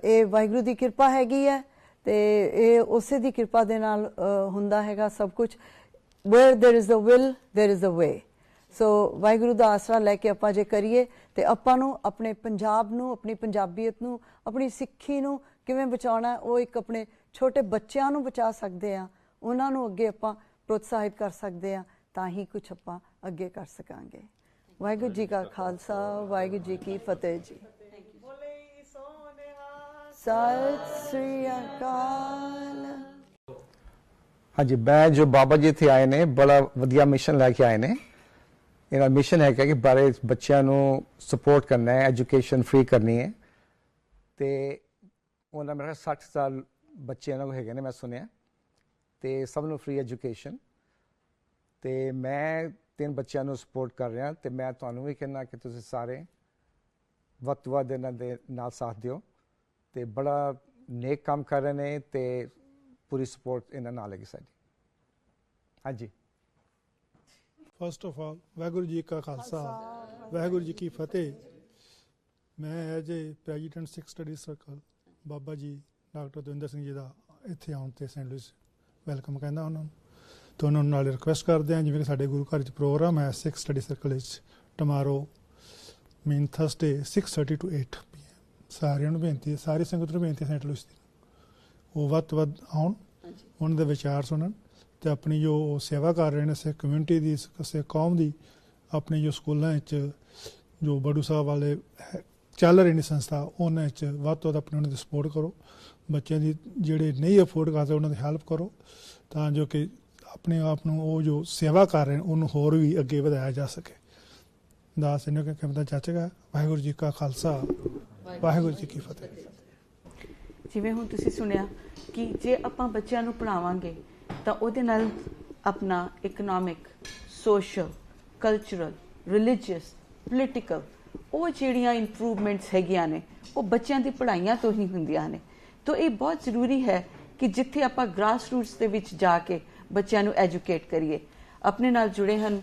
ਇਹ ਵਾਹਿਗੁਰੂ ਦੀ ਕਿਰਪਾ ਹੈਗੀ ਹੈ ਤੇ ਇਹ ਉਸੇ ਦੀ ਕਿਰਪਾ ਦੇ ਨਾਲ ਹੁੰਦਾ ਹੈਗਾ ਸਭ ਕੁਝ। where there is a will there is a way। ਸੋ ਵਾਹਿਗੁਰੂ ਦਾ ਆਸਰਾ ਲੈ ਕੇ ਆਪਾਂ ਜੇ ਕਰੀਏ ਤੇ ਆਪਾਂ ਨੂੰ ਆਪਣੇ ਪੰਜਾਬ ਨੂੰ, ਆਪਣੀ ਪੰਜਾਬੀਅਤ ਨੂੰ, ਆਪਣੀ ਸਿੱਖੀ ਨੂੰ ਕਿਵੇਂ ਬਚਾਉਣਾ, ਉਹ ਇੱਕ ਆਪਣੇ ਛੋਟੇ ਬੱਚਿਆਂ ਨੂੰ ਬਚਾ ਸਕਦੇ ਆ, ਉਹਨਾਂ ਨੂੰ ਅੱਗੇ ਆਪਾਂ ਪ੍ਰੋਤਸਾਹਿਤ ਕਰ ਸਕਦੇ ਆ, ਤਾਂ ਹੀ ਕੁਝ ਆਪਾਂ ਅੱਗੇ ਕਰ ਸਕਾਂਗੇ। ਵਾਹਿਗੁਰੂ ਜੀ ਕਾ ਖਾਲਸਾ, ਵਾਹਿਗੁਰੂ ਜੀ ਕੀ ਫਤਿਹ ਜੀ। ਸਤਿ ਸ੍ਰੀ ਅਕਾਲ। ਹਾਂਜੀ, ਮੈਂ ਜੋ ਬਾਬਾ ਜੀ ਇੱਥੇ ਆਏ ਨੇ ਬੜਾ ਵਧੀਆ ਮਿਸ਼ਨ ਲੈ ਕੇ ਆਏ ਨੇ। ਇਹਨਾਂ ਮਿਸ਼ਨ ਹੈ ਕਿ ਬਾਰੇ ਬੱਚਿਆਂ ਨੂੰ ਸਪੋਰਟ ਕਰਨਾ ਹੈ, ਐਜੂਕੇਸ਼ਨ ਫ੍ਰੀ ਕਰਨੀ ਹੈ ਤੇ ਉਹਨਾਂ ਮੇਰੇ 60 ਸਾਲ ਬੱਚੇ ਇਹਨਾਂ ਕੋਲ ਹੈਗੇ ਨੇ ਮੈਂ ਸੁਣਿਆ ਤੇ ਸਭ ਨੂੰ ਫ੍ਰੀ ਐਜੂਕੇਸ਼ਨ ਤੇ ਮੈਂ 3 ਬੱਚਿਆਂ ਨੂੰ ਸਪੋਰਟ ਕਰ ਰਿਹਾ ਤੇ ਮੈਂ ਤੁਹਾਨੂੰ ਵੀ ਕਹਿੰਦਾ ਕਿ ਤੁਸੀਂ ਸਾਰੇ ਵੱਧ ਤੋਂ ਵੱਧ ਇਹਨਾਂ ਦੇ ਨਾਲ ਸਾਥ ਦਿਓ ਤੇ ਬੜਾ ਨੇਕ ਕੰਮ ਕਰ ਰਹੇ ਨੇ ਤੇ ਪੂਰੀ ਸਪੋਰਟ ਇਹਨਾਂ ਨਾਲ ਹੈਗੀ ਸਾਡੀ। ਹਾਂਜੀ, first of all Waheguru ji ਕਾ ਖਾਲਸਾ, ਵਾਹਿਗੁਰੂ ਜੀ ਕੀ ਫਤਿਹ। ਮੈਂ as a president Sikh study circle Baba ji doctor Davinder Singh ji ਦਾ ਇੱਥੇ ਆਉਣ ਤੇ ਸੈਂਟ ਲੁਈਸ ਵੈਲਕਮ ਕਹਿੰਦਾ ਉਹਨਾਂ ਨੂੰ ਤੇ ਉਹਨਾਂ ਨਾਲ ਰਿਕੁਐਸਟ ਕਰਦੇ ਹਾਂ ਜਿਵੇਂ ਕਿ ਸਾਡੇ ਗੁਰੂ ਘਰ 'ਚ ਪ੍ਰੋਗਰਾਮ ਹੈ ਸਿੱਖ ਸਟੱਡੀ ਸਰਕਲ ਵਿੱਚ tomorrow mean Thursday 6:30 to 8 PM। ਸਾਰਿਆਂ ਨੂੰ ਬੇਨਤੀ ਹੈ, ਸਾਰੀ ਸੰਗਤ ਨੂੰ ਬੇਨਤੀ ਹੈ ਸੈਂਟ ਲੁਈਸ ਦੀ ਉਹ ਵੱਧ ਤੋਂ ਵੱਧ ਆਉਣ, ਉਹਨਾਂ ਦੇ ਵਿਚਾਰ ਸੁਣਨ ਤੇ ਆਪਣੀ ਜੋ ਸੇਵਾ ਕਰ ਰਹੇ ਨੇ ਸਿੱਖ ਕਮਿਊਨਿਟੀ ਦੀ, ਸਿੱਖ ਕੌਮ ਦੀ, ਆਪਣੇ ਜੋ ਸਕੂਲਾਂ ਵਿੱਚ ਜੋ ਬੜੂ ਸਾਹਿਬ ਵਾਲੇ ਚੱਲ ਰਹੇ ਨੇ ਸੰਸਥਾ ਉਹਨਾਂ ਵਿੱਚ ਵੱਧ ਤੋਂ ਵੱਧ ਆਪਣੀ ਉਹਨਾਂ ਦੀ ਸਪੋਰਟ ਕਰੋ। ਬੱਚਿਆਂ ਦੀ ਜਿਹੜੇ ਨਹੀਂ ਅਫੋਰਡ ਕਰਦੇ ਉਹਨਾਂ ਦੀ ਹੈਲਪ ਕਰੋ ਤਾਂ ਜੋ ਕਿ ਆਪਣੇ ਆਪ ਨੂੰ ਉਹ ਜੋ ਸੇਵਾ ਕਰ ਰਹੇ ਨੇ ਉਹਨੂੰ ਹੋਰ ਵੀ ਅੱਗੇ ਵਧਾਇਆ ਜਾ ਸਕੇ। ਦਾਸ ਇਹਨਾਂ ਕੇ ਕਿਮਤਾ ਚਾਚੇਗਾ। ਵਾਹਿਗੁਰੂ ਜੀ ਕਾ ਖਾਲਸਾ, ਵਾਹਿਗੁਰੂ ਜੀ ਕੀ ਫਤਿਹ। ਜਿਵੇਂ ਹੁਣ ਤੁਸੀਂ ਸੁਣਿਆ ਕਿ ਜੇ ਆਪਾਂ ਬੱਚਿਆਂ ਨੂੰ ਪੜ੍ਹਾਵਾਂਗੇ ਤਾਂ ਉਹਦੇ ਨਾਲ ਆਪਣਾ economic, social, cultural, religious, political ਉਹ ਜਿਹੜੀਆਂ ਇੰਪਰੂਵਮੈਂਟਸ ਹੈਗੀਆਂ ਨੇ ਉਹ ਬੱਚਿਆਂ ਦੀ ਪੜ੍ਹਾਈਆਂ ਤੋਂ ਹੀ ਹੁੰਦੀਆਂ ਨੇ। ਤਾਂ ਇਹ ਬਹੁਤ ਜ਼ਰੂਰੀ ਹੈ ਕਿ ਜਿੱਥੇ ਆਪਾਂ ਗ੍ਰਾਸ ਰੂਟਸ ਦੇ ਵਿੱਚ ਜਾ ਕੇ ਬੱਚਿਆਂ ਨੂੰ ਐਜੂਕੇਟ ਕਰੀਏ। ਆਪਣੇ ਨਾਲ ਜੁੜੇ ਹਨ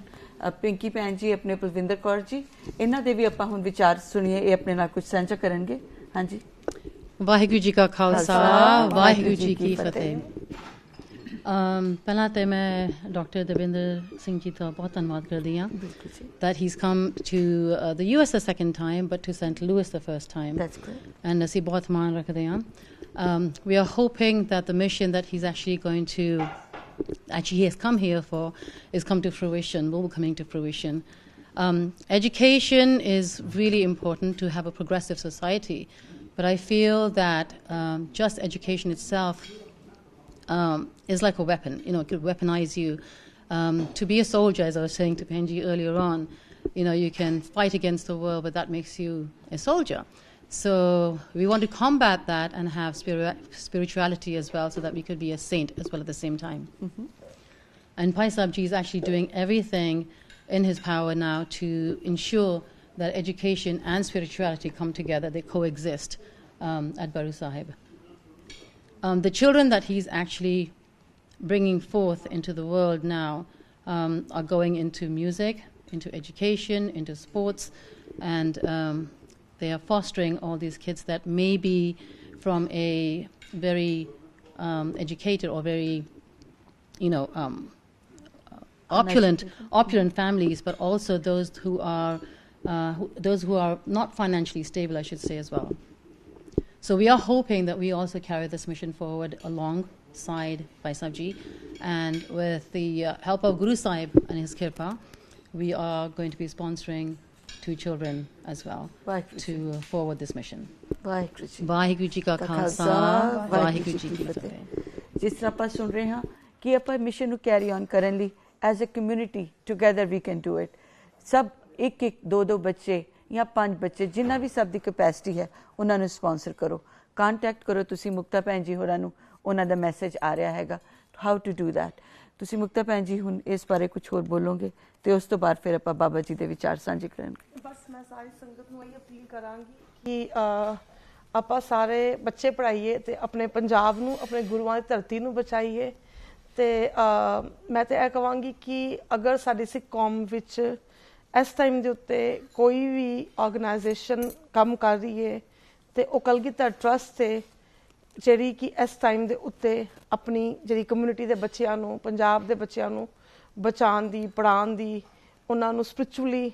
ਪਿੰਕੀ ਭੈਣ ਜੀ, ਆਪਣੇ ਪਲਵਿੰਦਰ ਕੌਰ ਜੀ, ਇਹਨਾਂ ਦੇ ਵੀ ਆਪਾਂ ਹੁਣ ਵਿਚਾਰ ਸੁਣੀਏ, ਇਹ ਆਪਣੇ ਨਾਲ ਕੁਝ ਸਾਂਝਾ ਕਰਨਗੇ। ਹਾਂਜੀ, ਵਾਹਿਗੁਰੂ ਜੀ ਕਾ ਖਾਲਸਾ, ਵਾਹਿਗੁਰੂ ਜੀ ਕੀ ਫਤਿਹ। ਪਹਿਲਾਂ ਤਾਂ ਮੈਂ ਡਾਕਟਰ ਦਵਿੰਦਰ ਸਿੰਘ ਜੀ ਦਾ ਬਹੁਤ ਧੰਨਵਾਦ ਕਰਦੀ ਹਾਂ that he's come to the US the second time but to St. Louis the first time. That's great. And ਅਸੀਂ ਬਹੁਤ ਮਾਣ ਰੱਖਦੇ ਹਾਂ। We are hoping that the mission that he's he has come here for is come to fruition, will be coming to fruition. Education is really important to have a progressive society, but I feel that just education itself is like a weapon, you know, it could weaponize you. To be a soldier, as I was saying to Benji earlier on, you know, you can fight against the world, but that makes you a soldier. So we want to combat that and have spirituality as well, so that we could be a saint as well at the same time. Mm-hmm. And Pai Sahib Ji is actually doing everything in his power now to ensure that education and spirituality come together, they coexist at Baru Sahib. The children that he's actually bringing forth into the world now are going into music, into education, into sports, and they are fostering all these kids that may be from a very educated or very, you know, opulent families, but also those who are not financially stable, I should say, as well. So we are hoping that we also carry this mission forward alongside Bhai Sahib Ji, and with the help of Guru Sahib and his kirpa, we are going to be sponsoring 2 children as well to forward this mission. Vaheguru ji ka khalsa, Vaheguru ji ki fateh. ਜਿਸ ਤਰ੍ਹਾਂ ਆਪਾਂ ਸੁਣ ਰਹੇ ਹਾਂ ਕਿ ਆਪਾਂ mission ਨੂੰ carry on ਕਰਨ ਲਈ as a community together we can do it. ਸਭ ਇੱਕ 2 ਬੱਚੇ ਜਾਂ 5 ਬੱਚੇ ਜਿੰਨਾ ਵੀ ਸਭ ਦੀ ਕੈਪੈਸਿਟੀ ਹੈ ਉਹਨਾਂ ਨੂੰ ਸਪਾਂਸਰ ਕਰੋ। ਕੰਟੈਕਟ ਕਰੋ ਤੁਸੀਂ ਮੁਕਤਾ ਭੈਣ ਜੀ ਹੋਰਾਂ ਨੂੰ, ਉਹਨਾਂ ਦਾ ਮੈਸੇਜ ਆ ਰਿਹਾ ਹੈਗਾ, ਹਾਊ ਟੂ ਡੂ ਦੈਟ। ਤੁਸੀਂ ਮੁਕਤਾ ਭੈਣ ਜੀ ਹੁਣ ਇਸ ਬਾਰੇ ਕੁਝ ਹੋਰ ਬੋਲੋਗੇ ਤੇ ਉਸ ਤੋਂ ਬਾਅਦ ਫਿਰ ਆਪਾਂ ਬਾਬਾ ਜੀ ਦੇ ਵਿਚਾਰ ਸਾਂਝੇ ਕਰਾਂਗੇ। ਬਸ ਮੈਂ ਸਾਰੀ ਸੰਗਤ ਨੂੰ ਇਹ ਅਪੀਲ ਕਰਾਂਗੀ ਕਿ ਆਪਾਂ ਸਾਰੇ ਬੱਚੇ ਪੜ੍ਹਾਈਏ ਤੇ ਆਪਣੇ ਪੰਜਾਬ ਨੂੰ, ਆਪਣੇ ਗੁਰੂਆਂ ਦੀ ਧਰਤੀ ਨੂੰ ਬਚਾਈਏ। ਤੇ ਮੈਂ ਤੇ ਇਹ ਕਹਾਂਗੀ ਕਿ ਅਗਰ ਸਾਡੀ ਸਿੱਖ ਕੌਮ ਵਿੱਚ ਇਸ ਟਾਈਮ ਦੇ ਉੱਤੇ ਕੋਈ ਵੀ ਆਰਗੇਨਾਈਜੇਸ਼ਨ ਕੰਮ ਕਰ ਰਹੀ ਹੈ ਤੇ ਉਹ ਕਲਗੀਧਰ ਟਰਸਟ ਹੈ, ਜਿਹੜੀ ਕਿ ਇਸ ਟਾਈਮ ਦੇ ਉੱਤੇ ਆਪਣੀ ਜਿਹੜੀ ਕਮਿਊਨਿਟੀ ਦੇ ਬੱਚਿਆਂ ਨੂੰ, ਪੰਜਾਬ ਦੇ ਬੱਚਿਆਂ ਨੂੰ ਬਚਾਉਣ ਦੀ, ਪੜ੍ਹਾਉਣ ਦੀ, ਉਹਨਾਂ ਨੂੰ ਸਪਿਰਿਚੁਅਲੀ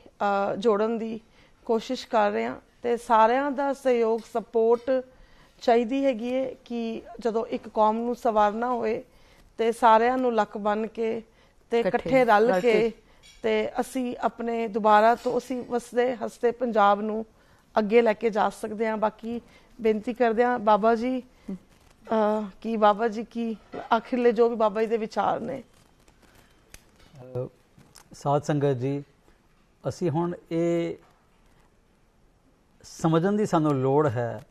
ਜੋੜਨ ਦੀ ਕੋਸ਼ਿਸ਼ ਕਰ ਰਹੇ ਹਾਂ। ਤੇ ਸਾਰਿਆਂ ਦਾ ਸਹਿਯੋਗ, ਸਪੋਰਟ ਚਾਹੀਦੀ ਹੈਗੀ ਹੈ ਕਿ ਜਦੋਂ ਇੱਕ ਕੌਮ ਨੂੰ ਸਵਾਰਨਾ ਹੋਏ ਤੇ ਸਾਰਿਆਂ ਨੂੰ ਲੱਕ ਬੰਨ੍ਹ ਕੇ ਤੇ ਇਕੱਠੇ ਰਲ ਕੇ ਤੇ ਅਸੀਂ ਆਪਣੇ ਦੁਬਾਰਾ ਤੋਂ ਅਸੀਂ ਵਸਦੇ ਹੱਸਦੇ ਪੰਜਾਬ ਨੂੰ ਅੱਗੇ ਲੈ ਕੇ ਜਾ ਸਕਦੇ ਹਾਂ। ਬਾਕੀ ਬੇਨਤੀ ਕਰਦੇ ਹਾਂ ਬਾਬਾ ਜੀ ਕੀ ਆਖਿਰਲੇ ਜੋ ਵੀ ਬਾਬਾ ਜੀ ਦੇ ਵਿਚਾਰ ਨੇ। ਸਾਧ ਸੰਗਤ ਜੀ, ਅਸੀਂ ਹੁਣ ਇਹ ਸਮਝਣ ਦੀ ਸਾਨੂੰ ਲੋੜ ਹੈ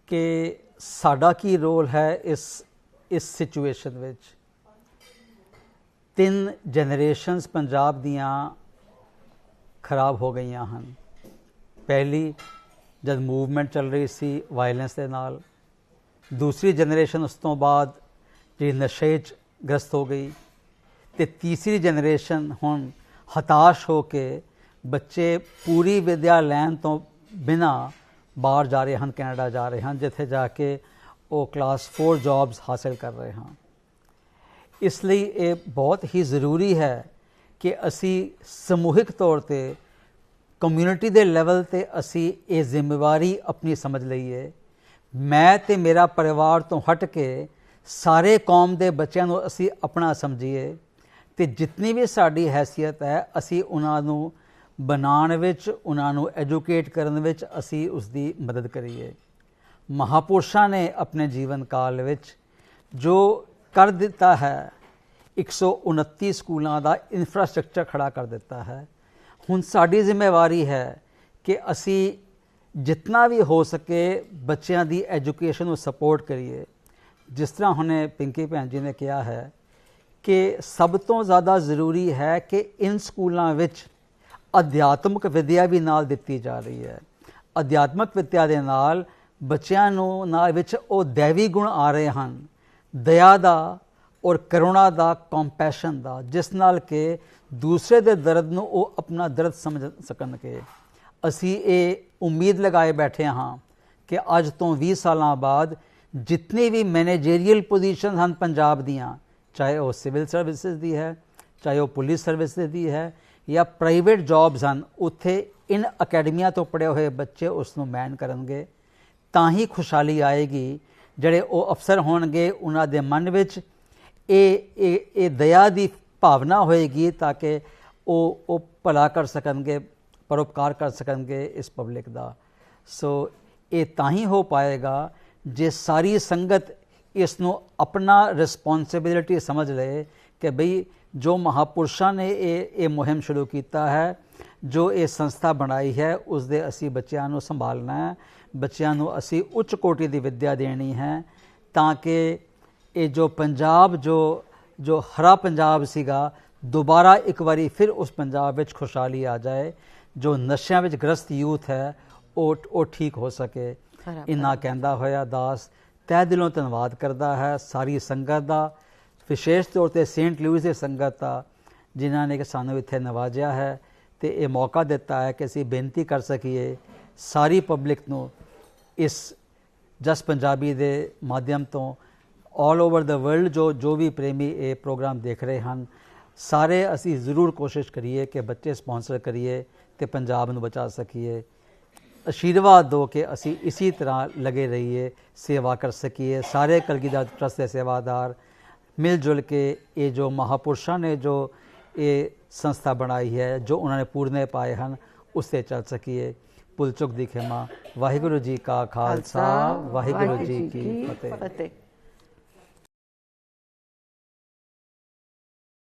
ਕਿ ਸਾਡਾ ਕੀ ਰੋਲ ਹੈ ਇਸ ਸਿਚੁਏਸ਼ਨ ਵਿੱਚ। 3 ਜਨਰੇਸ਼ਨਸ ਪੰਜਾਬ ਦੀਆਂ ਖਰਾਬ ਹੋ ਗਈਆਂ ਹਨ। ਪਹਿਲੀ ਜਦ ਮੂਵਮੈਂਟ ਚੱਲ ਰਹੀ ਸੀ ਵਾਇਲੈਂਸ ਦੇ ਨਾਲ, ਦੂਸਰੀ ਜਨਰੇਸ਼ਨ ਉਸ ਤੋਂ ਬਾਅਦ ਜਿਹੜੀ ਨਸ਼ੇ 'ਚ ਗ੍ਰਸਤ ਹੋ ਗਈ, ਤੇ ਤੀਸਰੀ ਜਨਰੇਸ਼ਨ ਹੁਣ ਹਤਾਸ਼ ਹੋ ਕੇ ਬੱਚੇ ਪੂਰੀ ਵਿਦਿਆ ਲੈਣ ਤੋਂ ਬਿਨਾਂ ਬਾਹਰ ਜਾ ਰਹੇ ਹਨ, ਕੈਨੇਡਾ ਜਾ ਰਹੇ ਹਨ, ਜਿੱਥੇ ਜਾ ਕੇ ਉਹ ਕਲਾਸ 4 ਜੌਬਸ ਹਾਸਿਲ ਕਰ ਰਹੇ ਹਨ। ਇਸ ਲਈ ਇਹ ਬਹੁਤ ਹੀ ਜ਼ਰੂਰੀ ਹੈ ਕਿ ਅਸੀਂ ਸਮੂਹਿਕ ਤੌਰ ਤੇ ਕਮਿਊਨਿਟੀ ਦੇ ਲੈਵਲ ਤੇ ਅਸੀਂ ਇਹ ਜ਼ਿੰਮੇਵਾਰੀ ਆਪਣੀ ਸਮਝ ਲਈਏ। ਮੈਂ ਤੇ ਮੇਰਾ ਪਰਿਵਾਰ ਤੋਂ ਹਟ ਕੇ ਸਾਰੇ ਕੌਮ ਦੇ ਬੱਚਿਆਂ ਨੂੰ ਅਸੀਂ ਆਪਣਾ ਸਮਝੀਏ ਤੇ ਜਿੰਨੀ ਵੀ ਸਾਡੀ ਹੈਸੀਅਤ ਹੈ ਅਸੀਂ ਉਹਨਾਂ ਨੂੰ ਬਣਾਉਣ ਵਿੱਚ, ਉਹਨਾਂ ਨੂੰ ਐਜੂਕੇਟ ਕਰਨ ਵਿੱਚ ਅਸੀਂ ਉਸ ਦੀ ਮਦਦ ਕਰੀਏ। ਮਹਾਪੁਰਸ਼ਾਂ ਨੇ ਆਪਣੇ ਜੀਵਨ ਕਾਲ ਵਿੱਚ ਜੋ ਕਰ ਦਿੱਤਾ ਹੈ, 129 ਸਕੂਲਾਂ ਦਾ ਇਨਫਰਾਸਟ੍ਰਕਚਰ ਖੜਾ ਕਰ ਦਿੱਤਾ ਹੈ। ਹੁਣ ਸਾਡੀ ਜ਼ਿੰਮੇਵਾਰੀ ਹੈ ਕਿ ਅਸੀਂ ਜਿੰਨਾ ਵੀ ਹੋ ਸਕੇ ਬੱਚਿਆਂ ਦੀ ਐਜੂਕੇਸ਼ਨ ਨੂੰ ਸਪੋਰਟ ਕਰੀਏ। ਜਿਸ ਤਰ੍ਹਾਂ ਹੁਣੇ ਪਿੰਕੀ ਭੈਣ ਜੀ ਨੇ ਕਿਹਾ ਹੈ ਕਿ ਸਭ ਤੋਂ ਜ਼ਿਆਦਾ ਜ਼ਰੂਰੀ ਹੈ ਕਿ ਇਨ ਸਕੂਲਾਂ ਵਿੱਚ ਅਧਿਆਤਮਕ ਵਿਦਿਆ ਵੀ ਨਾਲ ਦਿੱਤੀ ਜਾ ਰਹੀ ਹੈ। ਅਧਿਆਤਮਕ ਵਿਦਿਆ ਦੇ ਨਾਲ ਬੱਚਿਆਂ ਨੂੰ ਨਾਲ ਵਿੱਚ ਉਹ ਦੇਵੀ ਗੁਣ ਆ ਰਹੇ ਹਨ, ਦਇਆ ਦਾ ਔਰ ਕਰੁਣਾ ਦਾ, ਕੰਪੈਸ਼ਨ ਦਾ, ਜਿਸ ਨਾਲ ਕਿ ਦੂਸਰੇ ਦੇ ਦਰਦ ਨੂੰ ਉਹ ਆਪਣਾ ਦਰਦ ਸਮਝ ਸਕਣਗੇ। ਅਸੀਂ ਇਹ ਉਮੀਦ ਲਗਾਏ ਬੈਠੇ ਹਾਂ ਕਿ ਅੱਜ ਤੋਂ 20 ਸਾਲਾਂ ਬਾਅਦ ਜਿਤਨੀ ਵੀ ਮੈਨੇਜਰੀਅਲ ਪੋਜੀਸ਼ਨ ਹਨ ਪੰਜਾਬ ਦੀਆਂ, ਚਾਹੇ ਉਹ ਸਿਵਲ ਸਰਵਿਸਿਜ਼ ਦੀ ਹੈ, ਚਾਹੇ ਉਹ ਪੁਲਿਸ ਸਰਵਿਸ ਦੀ ਹੈ ਜਾਂ ਪ੍ਰਾਈਵੇਟ ਜੌਬਸ ਹਨ, ਉੱਥੇ ਇਨ ਅਕੈਡਮੀਆਂ ਤੋਂ ਪੜ੍ਹੇ ਹੋਏ ਬੱਚੇ ਉਸ ਨੂੰ ਮੈਨ ਕਰਨਗੇ। ਤਾਂ ਹੀ ਖੁਸ਼ਹਾਲੀ ਆਏਗੀ। ਜਿਹੜੇ ਉਹ ਅਫਸਰ ਹੋਣਗੇ ਉਹਨਾਂ ਦੇ ਮਨ ਵਿੱਚ ਇਹ ਦਇਆ ਦੀ ਭਾਵਨਾ ਹੋਏਗੀ ਤਾਂ ਕਿ ਉਹ ਭਲਾ ਕਰ ਸਕਣਗੇ, ਪਰਉਪਕਾਰ ਕਰ ਸਕਣਗੇ ਇਸ ਪਬਲਿਕ ਦਾ। ਸੋ ਇਹ ਤਾਂ ਹੀ ਹੋ ਪਾਏਗਾ ਜੇ ਸਾਰੀ ਸੰਗਤ ਇਸ ਨੂੰ ਆਪਣਾ ਰਿਸਪੌਂਸਿਬਿਲਿਟੀ ਸਮਝ ਲਏ ਕਿ ਬਈ ਜੋ ਮਹਾਪੁਰਸ਼ਾਂ ਨੇ ਇਹ ਮੁਹਿੰਮ ਸ਼ੁਰੂ ਕੀਤਾ ਹੈ, ਜੋ ਇਹ ਸੰਸਥਾ ਬਣਾਈ ਹੈ, ਉਸ ਦੇ ਅਸੀਂ ਬੱਚਿਆਂ ਨੂੰ ਸੰਭਾਲਣਾ ਹੈ, ਬੱਚਿਆਂ ਨੂੰ ਅਸੀਂ ਉੱਚ ਕੋਟੀ ਦੀ ਵਿੱਦਿਆ ਦੇਣੀ ਹੈ ਤਾਂ ਕਿ ਇਹ ਜੋ ਪੰਜਾਬ ਜੋ ਹਰਾ ਪੰਜਾਬ ਸੀਗਾ, ਦੁਬਾਰਾ ਇੱਕ ਵਾਰੀ ਫਿਰ ਉਸ ਪੰਜਾਬ ਵਿੱਚ ਖੁਸ਼ਹਾਲੀ ਆ ਜਾਏ। ਜੋ ਨਸ਼ਿਆਂ ਵਿੱਚ ਗ੍ਰਸਤ ਯੂਥ ਹੈ ਉਹ ਠੀਕ ਹੋ ਸਕੇ। ਇੰਨਾ ਕਹਿੰਦਾ ਹੋਇਆ ਦਾਸ ਤਹਿ ਦਿਲੋਂ ਧੰਨਵਾਦ ਕਰਦਾ ਹੈ ਸਾਰੀ ਸੰਗਤ ਦਾ, ਵਿਸ਼ੇਸ਼ ਤੌਰ ਤੇ ਸੇਂਟ ਲੂਇਸ ਦੀ ਸੰਗਤ ਦਾ, ਜਿਨ੍ਹਾਂ ਨੇ ਕਿ ਸਾਨੂੰ ਇੱਥੇ ਨਵਾਜਿਆ ਹੈ ਤੇ ਇਹ ਮੌਕਾ ਦਿੱਤਾ ਹੈ ਕਿ ਅਸੀਂ ਬੇਨਤੀ ਕਰ ਸਕੀਏ ਸਾਰੀ ਪਬਲਿਕ ਨੂੰ ਇਸ ਜਸ ਪੰਜਾਬੀ ਦੇ ਮਾਧਿਅਮ ਤੋਂ ਆਲ ਓਵਰ ਦਾ ਵਰਲਡ ਜੋ ਵੀ ਪ੍ਰੇਮੀ ਇਹ ਪ੍ਰੋਗਰਾਮ ਦੇਖ ਰਹੇ ਹਨ, ਸਾਰੇ ਅਸੀਂ ਜ਼ਰੂਰ ਕੋਸ਼ਿਸ਼ ਕਰੀਏ ਕਿ ਬੱਚੇ ਸਪਾਂਸਰ ਕਰੀਏ ਤੇ ਪੰਜਾਬ ਨੂੰ ਬਚਾ ਸਕੀਏ। ਆਸ਼ੀਰਵਾਦ ਦਿਓ ਕਿ ਅਸੀਂ ਇਸੇ ਤਰ੍ਹਾਂ ਲਗੇ ਰਹੀਏ, ਸੇਵਾ ਕਰ ਸਕੀਏ। ਸਾਰੇ ਕਲਗੀਧਰ ਟਰਸਟ ਦੇ ਸੇਵਾਦਾਰ ਮਿਲ ਜੁਲ ਕੇ ਇਹ ਜੋ ਮਹਾਪੁਰਸ਼ਾਂ ਨੇ ਜੋ ਇਹ ਸੰਸਥਾ ਬਣਾਈ ਹੈ, ਜੋ ਉਹਨਾਂ ਨੇ ਪੂਰਨੇ ਪਾਏ ਹਨ, ਉਸ 'ਤੇ ਚੱਲ ਸਕੀਏ। ਭੁੱਲ ਚੁੱਕ ਦੀ ਖਿਮਾ। ਵਾਹਿਗੁਰੂ ਜੀ ਕਾ ਖਾਲਸਾ, ਵਾਹਿਗੁਰੂ ਜੀ ਕੀ ਫਤਿਹ।